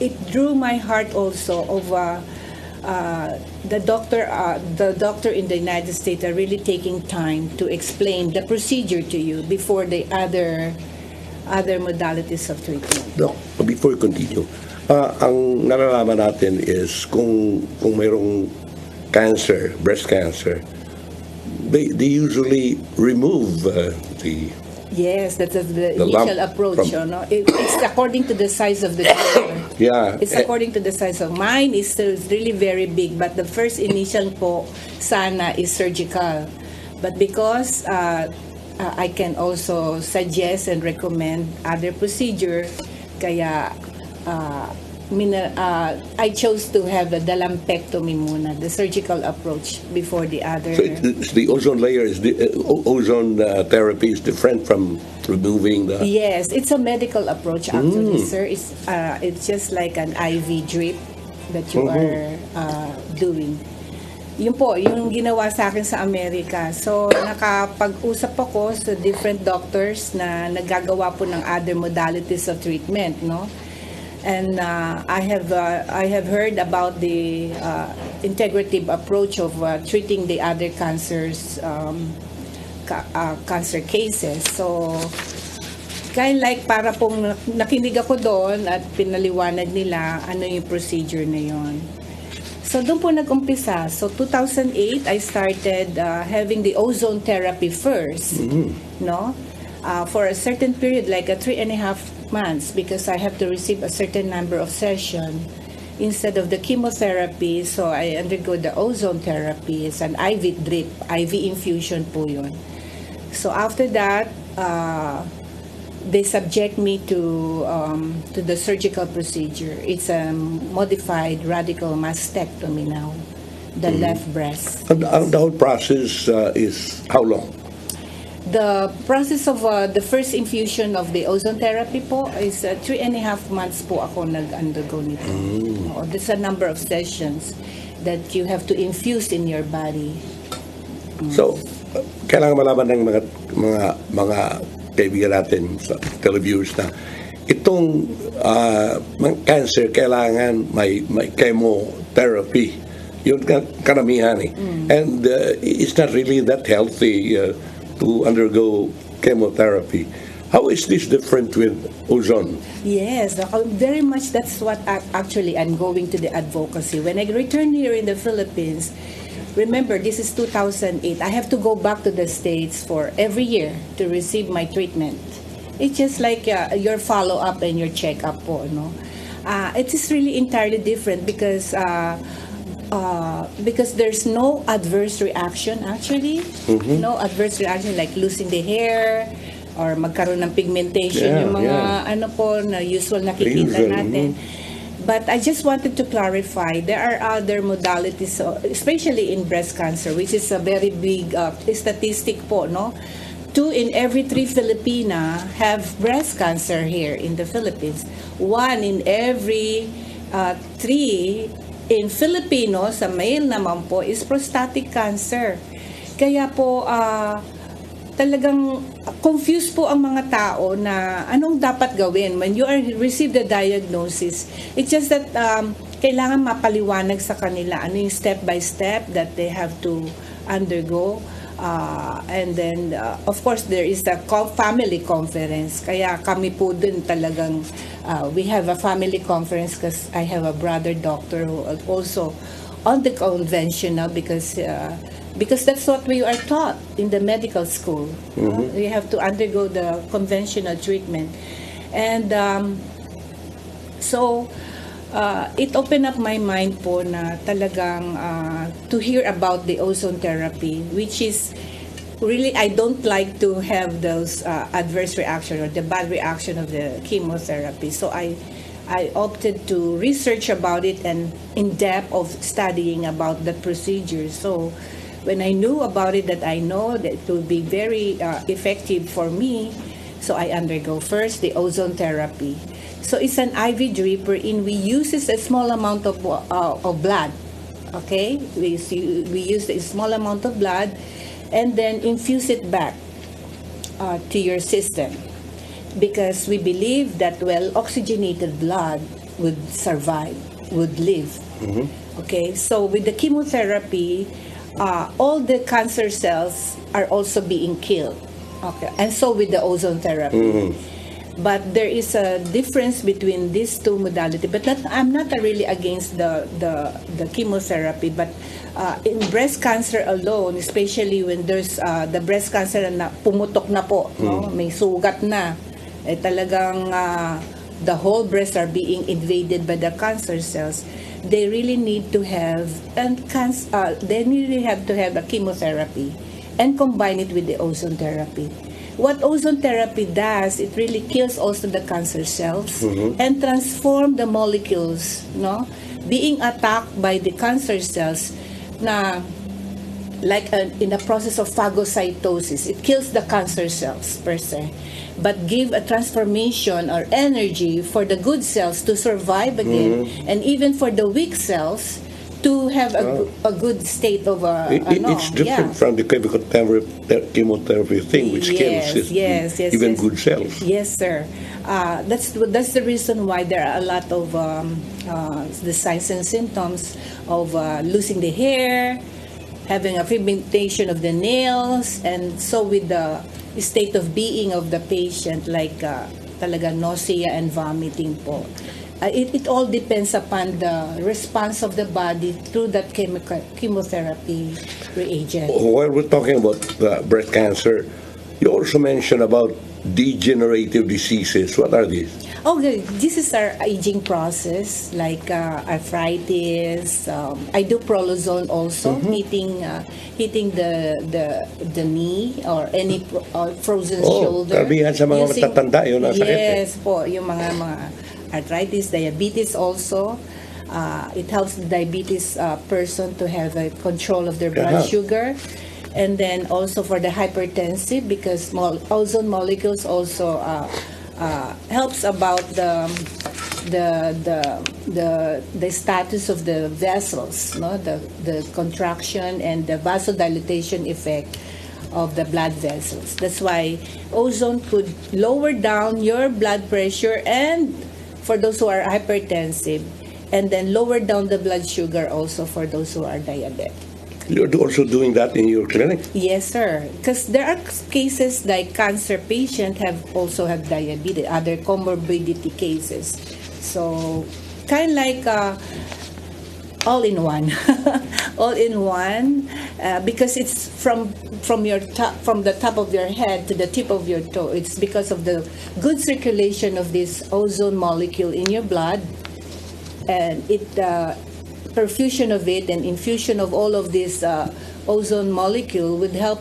it drew my heart also of the doctor in the United States are really taking time to explain the procedure to you before the other modalities of treatment. Doc, before you continue, ang nalalaman natin is kung mayroong cancer, breast cancer, they usually remove the Yes, that's the initial approach. It's according to the size of the tumor. Yeah. It's according to the size of mine. It's really very big, but the first initial po sana is surgical. But because I can also suggest and recommend other procedure, kaya I chose to have the lumpectomy muna, the surgical approach before the other. So the ozone layer ozone therapy is different from removing the. Yes, it's a medical approach actually, sir. It's just like an IV drip that you are doing. Yun po, yung ginawa sa akin sa Amerika. So, nakapag-usap ako sa different doctors na naggagawa po ng other modalities of treatment, no? And I have heard about the integrative approach of treating the other cancers, cancer cases. So, kind of like para pong nakinig ako doon at pinaliwanag nila ano yung procedure na yon. So, doon po nag-umpisa. So, 2008, I started having the ozone therapy first, no? for a certain period, like a 3.5 months, because I have to receive a certain number of sessions instead of the chemotherapy. So I undergo the ozone therapy. It's an IV drip, IV infusion po yun. So after that, they subject me to the surgical procedure. It's a modified radical mastectomy now, the left breast. And the whole process is how long? The process of the first infusion of the ozone therapy po is 3.5 months po ako nag-undergo nito. There's a number of sessions that you have to infuse in your body. So, kailangan malaman ng mga kaibigan natin sa televiewers na itong cancer kailangan may chemotherapy. Yun karamihan eh. And it's not really that healthy to undergo chemotherapy. How is this different with ozone? Yes, very much. That's what actually I'm going to the advocacy. When I return here in the Philippines, remember this is 2008. I have to go back to the States for every year to receive my treatment. It's just like your follow-up and your check-up po, no? It is really entirely different because there's no adverse reaction actually. No adverse reaction like losing the hair or magkaroon ng pigmentation, yung mga ano po na usual nakikita natin. But I just wanted to clarify, there are other modalities, especially in breast cancer, which is a very big statistic po, no? 2 in every 3 Filipina have breast cancer here in the Philippines. 1 in every 3 in Filipino, sa male naman po, is prostatic cancer. Kaya po, talagang confused po ang mga tao na anong dapat gawin when you receive the diagnosis. It's just that kailangan mapaliwanag sa kanila ano yung step by step that they have to undergo. And then, of course, there is a family conference. Kaya kami po dun talagang, we have a family conference because I have a brother doctor who also on the conventional because that's what we are taught in the medical school. We have to undergo the conventional treatment. And so, it opened up my mind po na talagang to hear about the ozone therapy, which is really, I don't like to have those adverse reaction or the bad reaction of the chemotherapy. So I opted to research about it and in depth of studying about the procedure. So when I knew about it, that I know that it will be very effective for me, so I undergo first the ozone therapy. So it's an IV drip wherein we use a small amount of blood. Okay, we use a small amount of blood and then infuse it back to your system, because we believe that oxygenated blood would survive, would live. Okay, so with the chemotherapy, all the cancer cells are also being killed. Okay, and so with the ozone therapy. But there is a difference between these two modalities. But I'm not really against the chemotherapy. But in breast cancer alone, especially when there's the breast cancer na pumutok na po, no? May sugat na, talagang the whole breast are being invaded by the cancer cells. They really need to have a chemotherapy and combine it with the ozone therapy. What ozone therapy does, it really kills also the cancer cells and transform the molecules, no, being attacked by the cancer cells, na like in the process of phagocytosis, it kills the cancer cells per se, but give a transformation or energy for the good cells to survive again, and even for the weak cells to have a good state of it's different from the chemotherapy thing, which kills even good cells. Yes, sir. That's the reason why there are a lot of the signs and symptoms of losing the hair, having a pigmentation of the nails, and so with the state of being of the patient, like talaga nausea and vomiting po. It all depends upon the response of the body through that chemotherapy reagent. While we're talking about breast cancer, you also mentioned about degenerative diseases. What are these? Okay, this is our aging process, like arthritis. I do prolozone also, hitting the knee or any frozen shoulder. Karamihan sa mga matatanda yun ang sakit. Yes po, yung mga arthritis, diabetes also. It helps the diabetes person to have a control of their blood sugar. And then also for the hypertensive, because ozone molecules also helps about the status of the vessels, no, the contraction and the vasodilatation effect of the blood vessels. That's why ozone could lower down your blood pressure, and for those who are hypertensive, and then lower down the blood sugar also for those who are diabetic. You're also doing that in your clinic? Yes, sir. Because there are cases like cancer patients also have diabetes, other comorbidity cases. So, kind of like all in one, all in one, because it's from the top of your head to the tip of your toe. It's because of the good circulation of this ozone molecule in your blood, and perfusion of it and infusion of all of this ozone molecule would help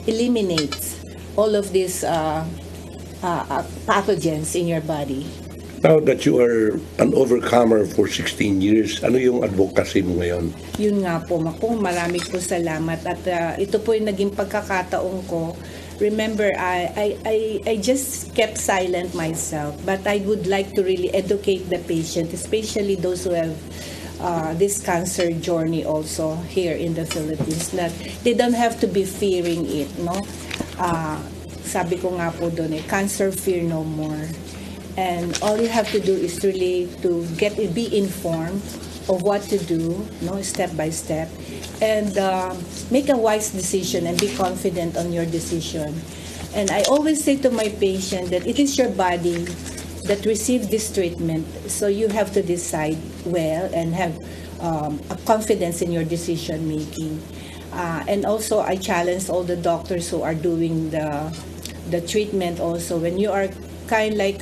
eliminate all of these pathogens in your body. Now that you are an overcomer for 16 years, ano yung advocacy mo ngayon? Yun nga po, marami po salamat. At ito po yung naging pagkakataon ko. Remember, I just kept silent myself, but I would like to really educate the patient, especially those who have this cancer journey also here in the Philippines, that they don't have to be fearing it, no? Sabi ko nga po doon, cancer fear no more. And all you have to do is really to be informed of what to do, no, step by step, and make a wise decision and be confident on your decision. And I always say to my patient that it is your body that received this treatment, so you have to decide well and have a confidence in your decision making. And also, I challenge all the doctors who are doing the treatment also. When you are kind of like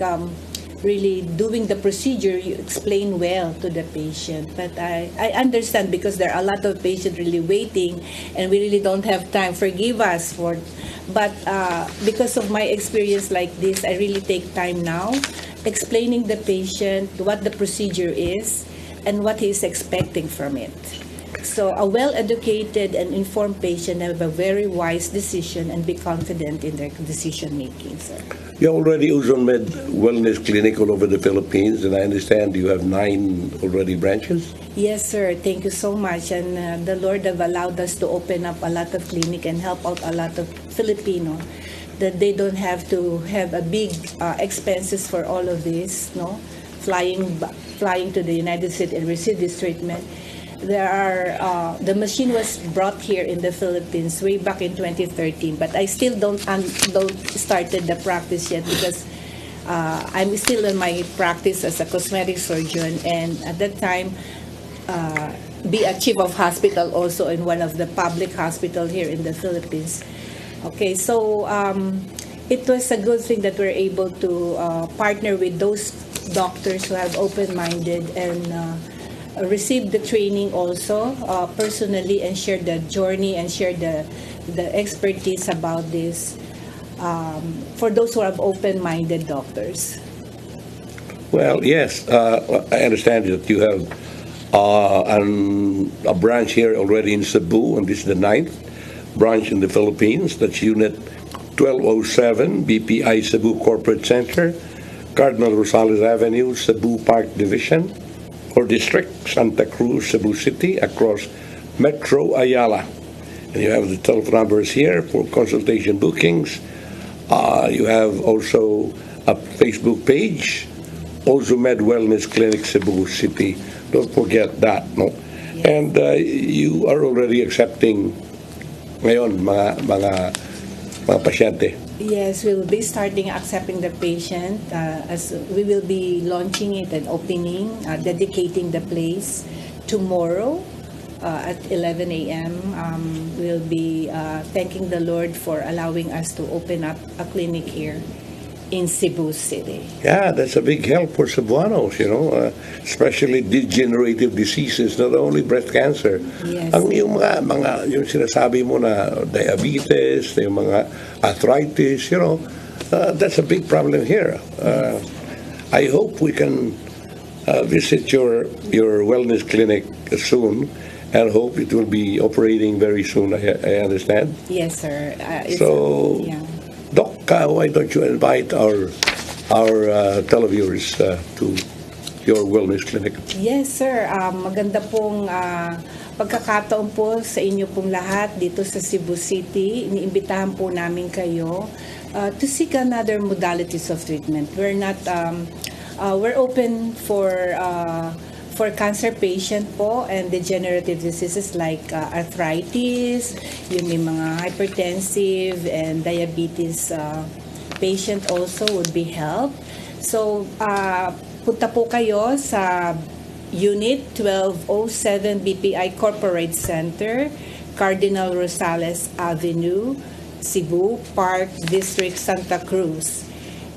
really doing the procedure, you explain well to the patient. But I understand, because there are a lot of patients really waiting, and we really don't have time. Forgive us for, but because of my experience like this, I really take time now, explaining the patient what the procedure is and what he is expecting from it. So a well-educated and informed patient have a very wise decision and be confident in their decision making, sir. You already Ozone Med Wellness Clinic all over the Philippines, and I understand you have 9 already branches? Yes, sir. Thank you so much. And the Lord have allowed us to open up a lot of clinic and help out a lot of Filipino, that they don't have to have a big expenses for all of this, no? Flying to the United States and receive this treatment. There are the machine was brought here in the Philippines way back in 2013, but I still don't started the practice yet, because I'm still in my practice as a cosmetic surgeon, and at that time be a chief of hospital also in one of the public hospital here in the Philippines. Okay, so it was a good thing that we're able to partner with those doctors who have open-minded and received the training also personally, and share the journey and share the expertise about this for those who have open-minded doctors. Well, yes, I understand that you have a branch here already in Cebu, and this is the 9th branch in the Philippines. That's Unit 1207, BPI Cebu Corporate Center, Cardinal Rosales Avenue, Cebu Park Division, or District, Santa Cruz, Cebu City, across Metro Ayala. And you have the telephone numbers here for consultation bookings. You have also a Facebook page, Ozone Med Wellness Clinic, Cebu City. Don't forget that, no? Yes. And you are already accepting ngayon mga pasyente. Yes, we will be starting accepting the patient as we will be launching it and opening, dedicating the place tomorrow at 11 a.m. We'll be thanking the Lord for allowing us to open up a clinic here. in Cebu City. Yeah, that's a big help for Cebuanos, especially degenerative diseases, not only breast cancer. Yes. Yung yung sinasabi mo na diabetes, yung mga arthritis, that's a big problem here. I hope we can visit your wellness clinic soon, and hope it will be operating very soon. I understand. Yes, sir. Doc, why don't you invite our televiewers to your wellness clinic? Yes, sir. Maganda pong pagkakataon po sa inyo pong lahat dito sa Cebu City. Iniimbitahan po namin kayo to seek another modalities of treatment. We're open for cancer patient po and degenerative diseases like arthritis, yung may mga hypertensive and diabetes patient also would be helped. So, punta po kayo sa Unit 1207 BPI Corporate Center, Cardinal Rosales Avenue, Cebu, Park District, Santa Cruz.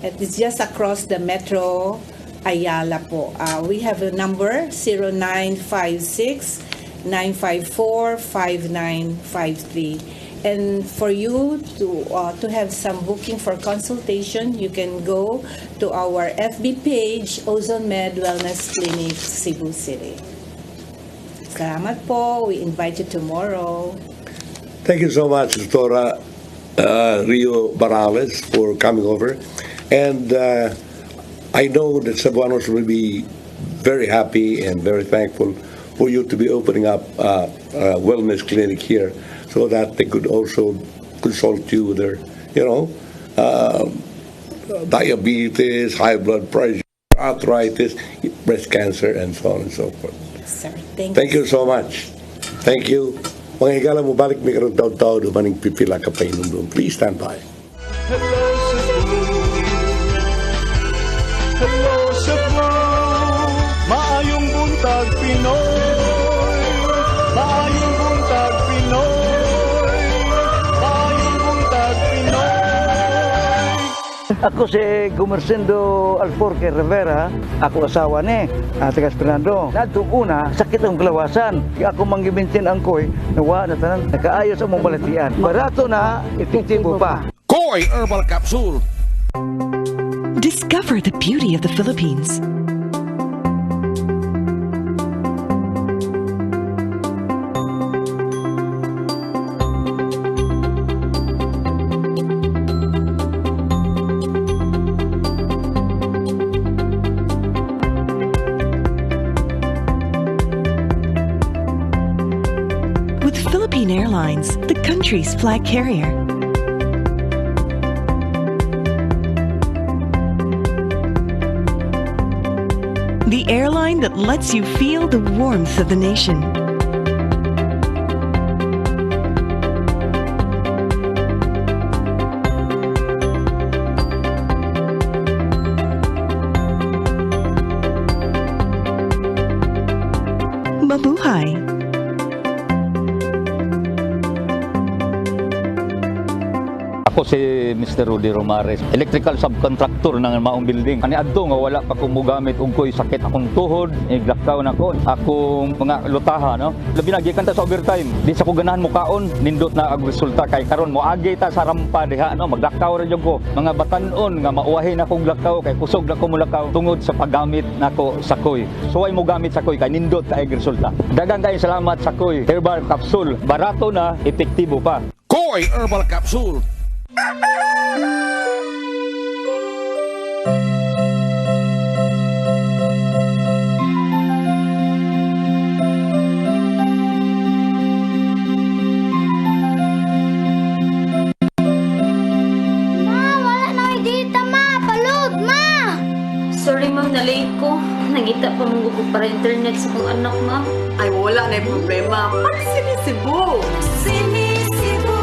It's just across the Metro Ayala po. We have a number 0956-954-5953. And for you to have some booking for consultation, you can go to our FB page, Ozone Med Wellness Clinic, Cebu City. Salamat po. We invite you tomorrow. Thank you so much, Dr. Rio Barales, for coming over. And I know that Cebuanos will be very happy and very thankful for you to be opening up a wellness clinic here, so that they could also consult you with their, diabetes, high blood pressure, arthritis, breast cancer, and so on and so forth. Sir, thank you so much. Thank you. Mga higala mo, balik may karong tao-tao, dumaning pipila ka pa inom. Please stand by. Hello Cebu, maayong buntag Pinoy, maayong buntag Pinoy, maayong buntag Pinoy. Ako si Gumersindo Alforque Rivera, ako asawa ni Tigas Fernando. Nadto una, sakit ang kalawasan. Ako manggibintin ang koy, nawa na tanan, nakaayos ang mong balatian. Barato na, epektibo pa. Koy Herbal Capsule. Discover the beauty of the Philippines. With Philippine Airlines, the country's flag carrier. The airline that lets you feel the warmth of the nation. Mabuhay! Ako si Mr. Rudy Romares, electrical subcontractor ng Maayong building. Ani adto nga wala pa ko mogamit og ko'y sakit akong tuhod, iglakaw na ko. Akong mga lutaha, no. Labi na gikan ta sa overtime. Di sa ko ganahan mo kaon, nindot na ang resulta kay karon mo agi ta sa rampa diha, no. Maglakaw ra jud ko. Mga batan-on nga mauwahi na kog lakaw kay kusog na ko mulakaw tungod sa paggamit nako sa koy. So ay mo gamit sa koy kay nindot kay resulta. Daghang kay salamat sa koy Herbal Capsule. Barato na, epektibo pa. Koy Herbal Capsule. Sorry ma'am, na-late ko. Nangita pa mong gusto para internet sa kong anak, ma'am. Ay, wala na yung problema. Para sinisibo. Sinisibo,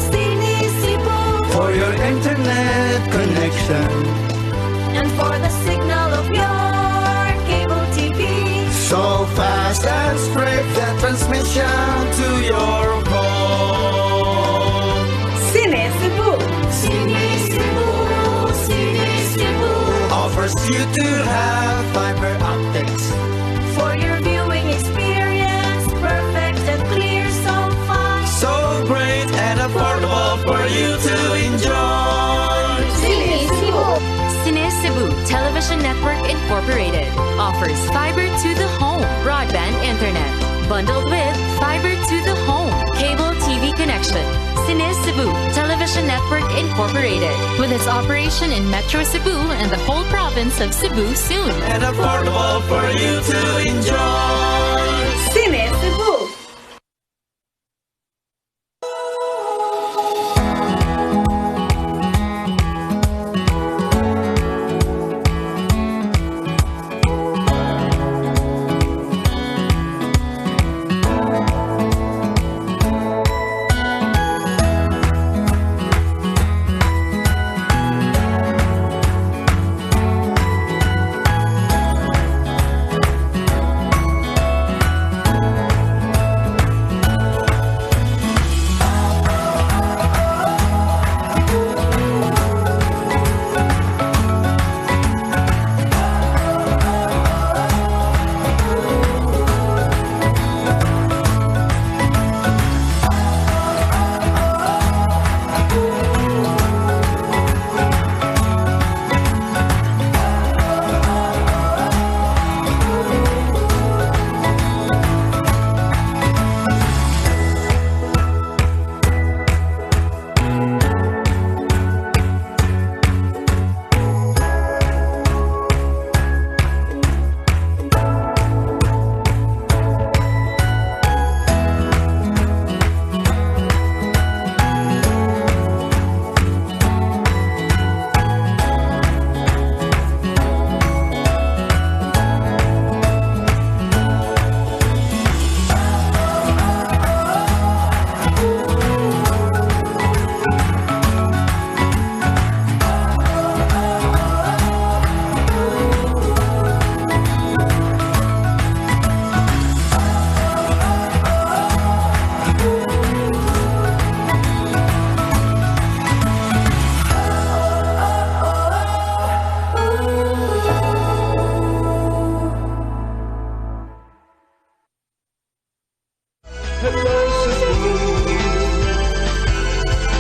sinisibo. For your internet connection. And for the signal of your cable TV. So fast and straight, the transmission to your home. Sinisibo. Sinisibo, sinisibo. Incorporated offers fiber to the home broadband internet bundled with fiber to the home cable TV connection. CEBU Television Network Incorporated with its operation in Metro Cebu and the whole province of Cebu soon. And affordable for you to enjoy. CEBU.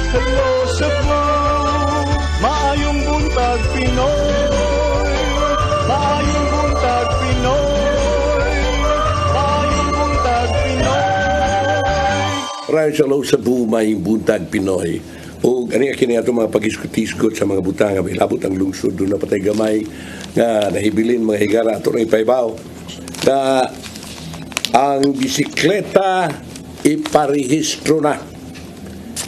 Hello Cebu, maayong buntag Pinoy. Maayong buntag Pinoy. Maayong buntag Pinoy. Maraming hello Cebu, maayong buntag Pinoy. O ani kini ato mga pag-isgot-isgot sa mga butang nga ilabot ang lungsod doon na patay gamay nga nahibilin mga higala ato na ipaibaw na ang bisikleta iparehistro na.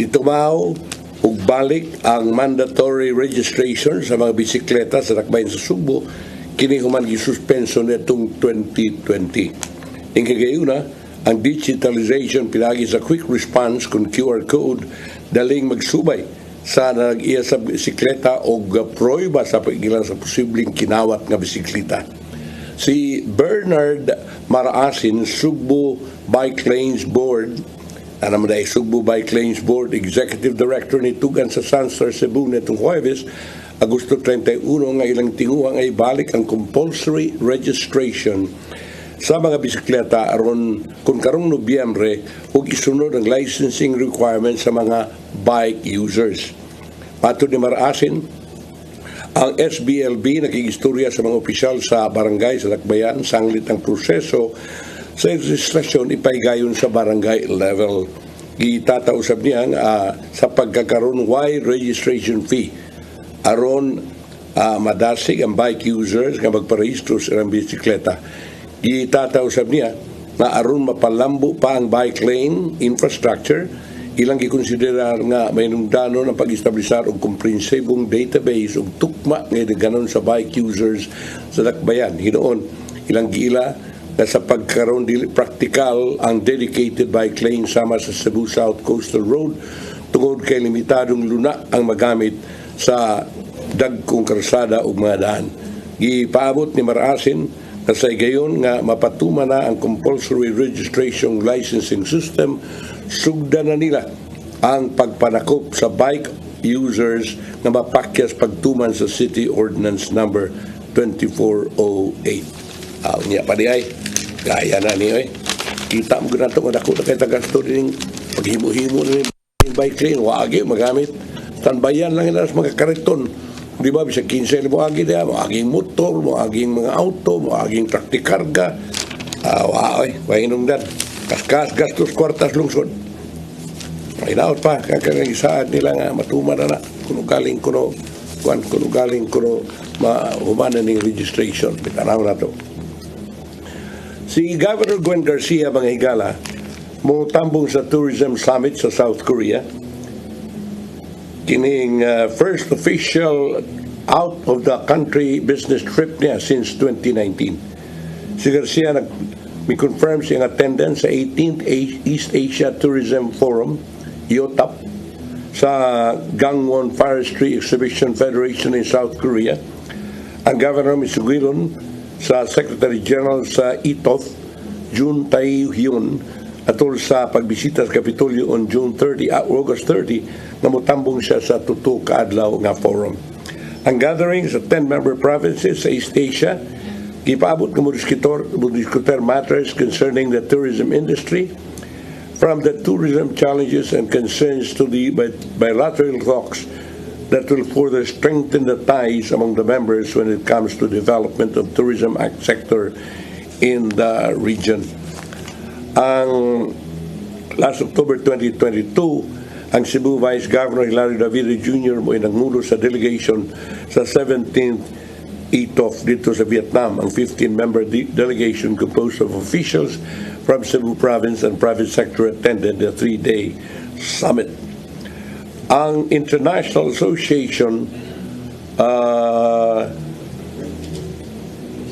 Ito mao ug balik ang mandatory registration sa mga bisikleta sa lakbayan sa Subo kini human gisuspenso netong 2020. Ing kagayuna ang digitalization pinagi sa quick response kun QR code daling magsubay sa nag-iya sa bisikleta o proiba sa pagilan sa posibleng kinawat nga bisikleta. Si Bernard Maraasin, Sugbo Bike Lanes Board, Sugbo Bike Lanes Board Executive Director ni Tugan sa Sunstar Cebu netong Huwebes, Agosto 31 nga ilang tinguhang ay balik ang compulsory registration sa mga bisikleta aron kung karong Nobyembre ug isunod ang licensing requirements sa mga bike users. Patod ni Maraasin, ang SBLB nakigistorya sa mga opisyal sa barangay sa Lakbayan sanglit ang proseso sa registrasyon ipaygayon sa barangay level. Itatausab niya sa pagkakaroon wide registration fee aron madasig ang bike users nga magparehistro sa ilang bisikleta. Itatausab niya na aron mapalambo pa ang bike lane infrastructure, ilang gikonsiderar nga may nungdano ng pag-establisar og komprehensibong database og tukma nga ganon sa bike users sa Lakbayan. Hinoon ilang giila na sa pagkaroon dili practical ang dedicated bike lane sama sa Cebu South Coastal Road tungod kay limitadong luna ang magamit sa dagkong karsada ug mga daan. Gipaabot ni Maraasin na sa gayon nga mapatuma na ang compulsory registration licensing system, sugda na nila ang pagpanakop sa bike users na mapakyas pagtuman sa City Ordinance Number 2408. Niya pa di ay, kaya na niyo kita mo ganito nga dako na kay tagasto din paghimo-himo ni bike lane, wagi magamit. Tanbayan lang ina sa mga kariton Di ba, bisa 15 mo agi niya, mo aging motor, mo aging mga auto, mo aging truck de karga. Wainong dan. Kaskas, gastos, kwartas, lungsod. Inaot pa, kakagagisaan nila nga matuman na kuno galing kuno mahumanan ng registration. Bitanaw na to. Si Governor Gwen Garcia mga higala mo tambong sa Tourism Summit sa South Korea. Kining first official out of the country business trip niya since 2019. Si Garcia confirm siyang attendance sa 18th East Asia Tourism Forum, IOTAP, sa Gangwon Forestry Exhibition Federation in South Korea. Ang Governor misugilon sa Secretary General sa ITOF, Jun Tae-hyun, atol sa pagbisita sa Kapitolyo on August 30, na mutambong siya sa tuto kaadlaw nga forum. Ang gathering sa 10 member provinces sa East Asia, gipaabot ng diskuter matters concerning the tourism industry, from the tourism challenges and concerns to the bilateral talks that will further strengthen the ties among the members when it comes to development of tourism sector in the region. Ang last October 2022, ang Cebu Vice Governor Hilario Davido Jr. mo nangulo sa delegation sa 17th ITOF dito sa Vietnam. Ang 15-member delegation composed of officials from Cebu Province and private sector attended the 3-day summit. Ang International Association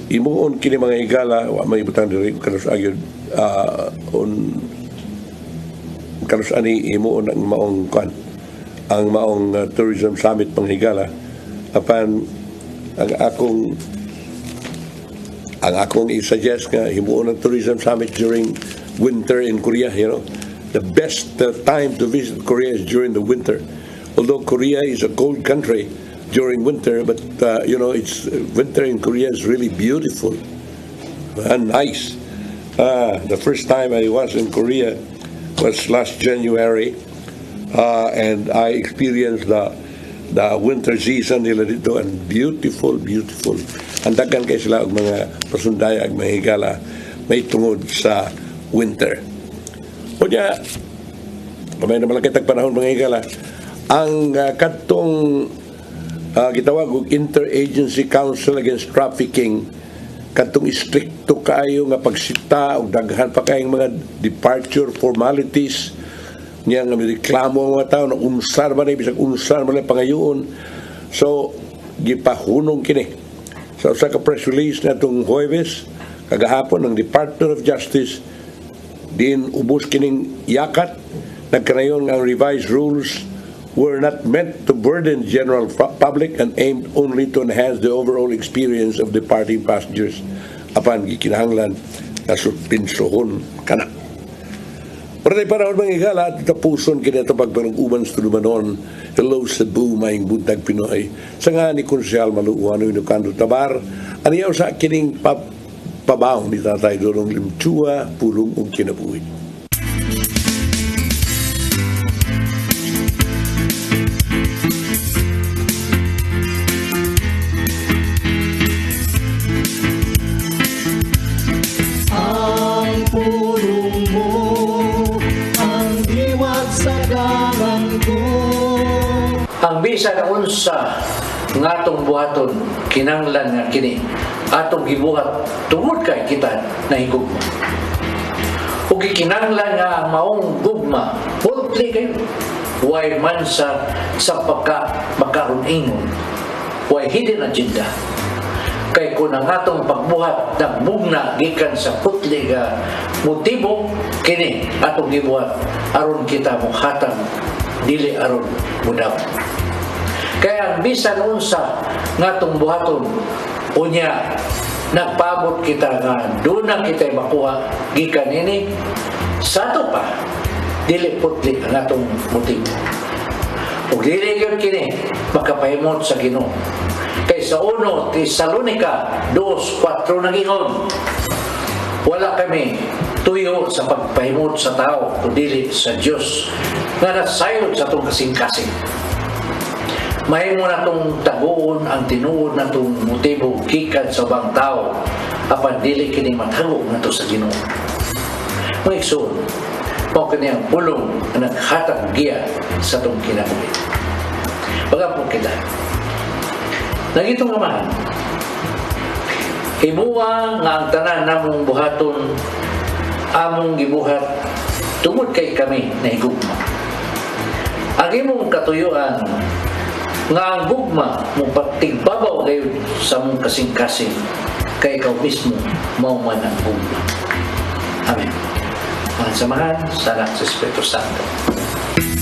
imuon kini mga higala may butang diri kanus agyon kanus ani imuon ang maong tourism summit pang higala apan ang akong i-suggest nga himuon ang tourism summit during winter in Korea. The best time to visit Korea is during the winter. Although Korea is a cold country during winter, but it's winter in Korea is really beautiful and nice. The first time I was in Korea was last January, and I experienced the winter season nila dito, and beautiful. Ang daghan kay sila og mga pasundaya ag mga higala may tungod sa winter. Kunya, kamay naman lang kitag panahon mga higala, ang katong gitawag og Interagency Council Against Trafficking, katong istrikto kaayo nga pagsita og daghan pa kayong mga departure formalities niya nga reklamo ang mga tao na unsar man bisag unsar man pangayoon. So gipahunong kini sa usa ka press release natong Huwebes kagahapon ng Department of Justice din ubos kining yakat nagkanayon ang revised rules were not meant to burden the general public and aimed only to enhance the overall experience of departing passengers apan gikinahanglan na suspinsohon kana. Pero tayo panahon mga higala at tapuson kinito pagpanag-uman sa tulumanon. Hello Cebu, Maayong Buntag Pinoy. Sa nga ni Konsyal Maluuano Inukando Tabar, aniyaw sa kining pabaong ni Tatay Dorong Limchua, pulong og kinabuhi. Ang pulong mo ang diwag sa dalan ko. Ang bisan unsa ngatong buhaton kinanglan nga kini atong gibuhat tungod kay kita nahigugma. Ug kinanglan nga ang maong gugma fully kay way man sa pagkaron-ingon, way hidden agenda. Kay kung ang atong pagbuhat nagbugna gikan sa putli nga motibo kini atong gibuhat aron kita mokhatag dili aron mudaw. Kaya ang bisan unsa ngatong buhaton unya nagpabot kita nga duna kita makuha gikan ini sato pa dili putli ang atong motibo. Ug dili gyud kini makapahimot sa Ginoo. Kay sa 1 Tesalonica 2:4 nagingon, wala kami tuyo sa pagpahimot sa tao kundi sa Dios nga nasayod sa atong kasing-kasing. May mo na itong taguon ang tinuod na itong motibo kikan sa bang tao apan dili kini mathago na to sa Ginoo. Mga igsoon, mao kini ang pulong na naghatag giya sa itong kinabuhi. Pagapon kita, nagitong amahan, himuwa nga ang tanan namong buhaton among gibuhat tungod kay kami na higugma. Ang imong katuyuan nga ang gugma mong pagtigbabaw kayo sa mong kasing-kasing kay ikaw mismo mao man ang gugma. Amen. Ang samahan sa anak sa Espiritu Santo.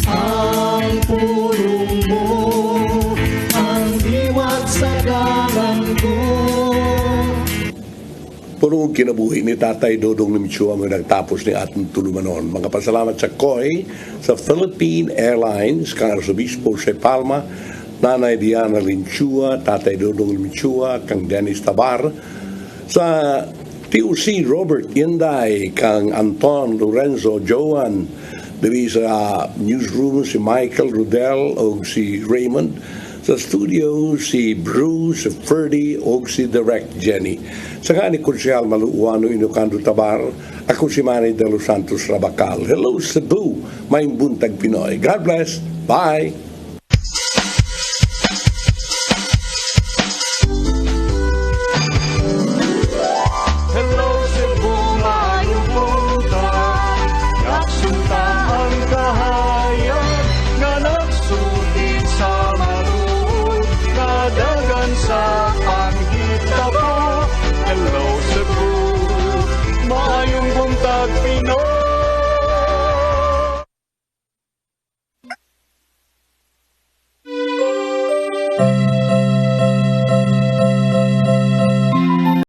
Ang pulong mo ang diwat sa dalan ko. Puro kinabuhi ni Tatay Dodong Limchua ang nagtapos ni atong tulumanon. Mga pasalamat sa COI, sa Philippine Airlines, kang Arsobispo sa Palma, Nanay Diana Limchua, Tatay Dodong Limchua, kang Dennis Tabar, sa TUC Robert Inday, kang Anton Lorenzo Joan, diri sa newsroom si Michael Rudel o si Raymond, sa studio si Bruce, si Ferdy o si Direct Jenny. Sa nga ni Konsyal Maluuano Inocando Tabar, ako si Manny de los Santos Rabacal. Hello Cebu, Maayong Buntag Pinoy. God bless. Bye.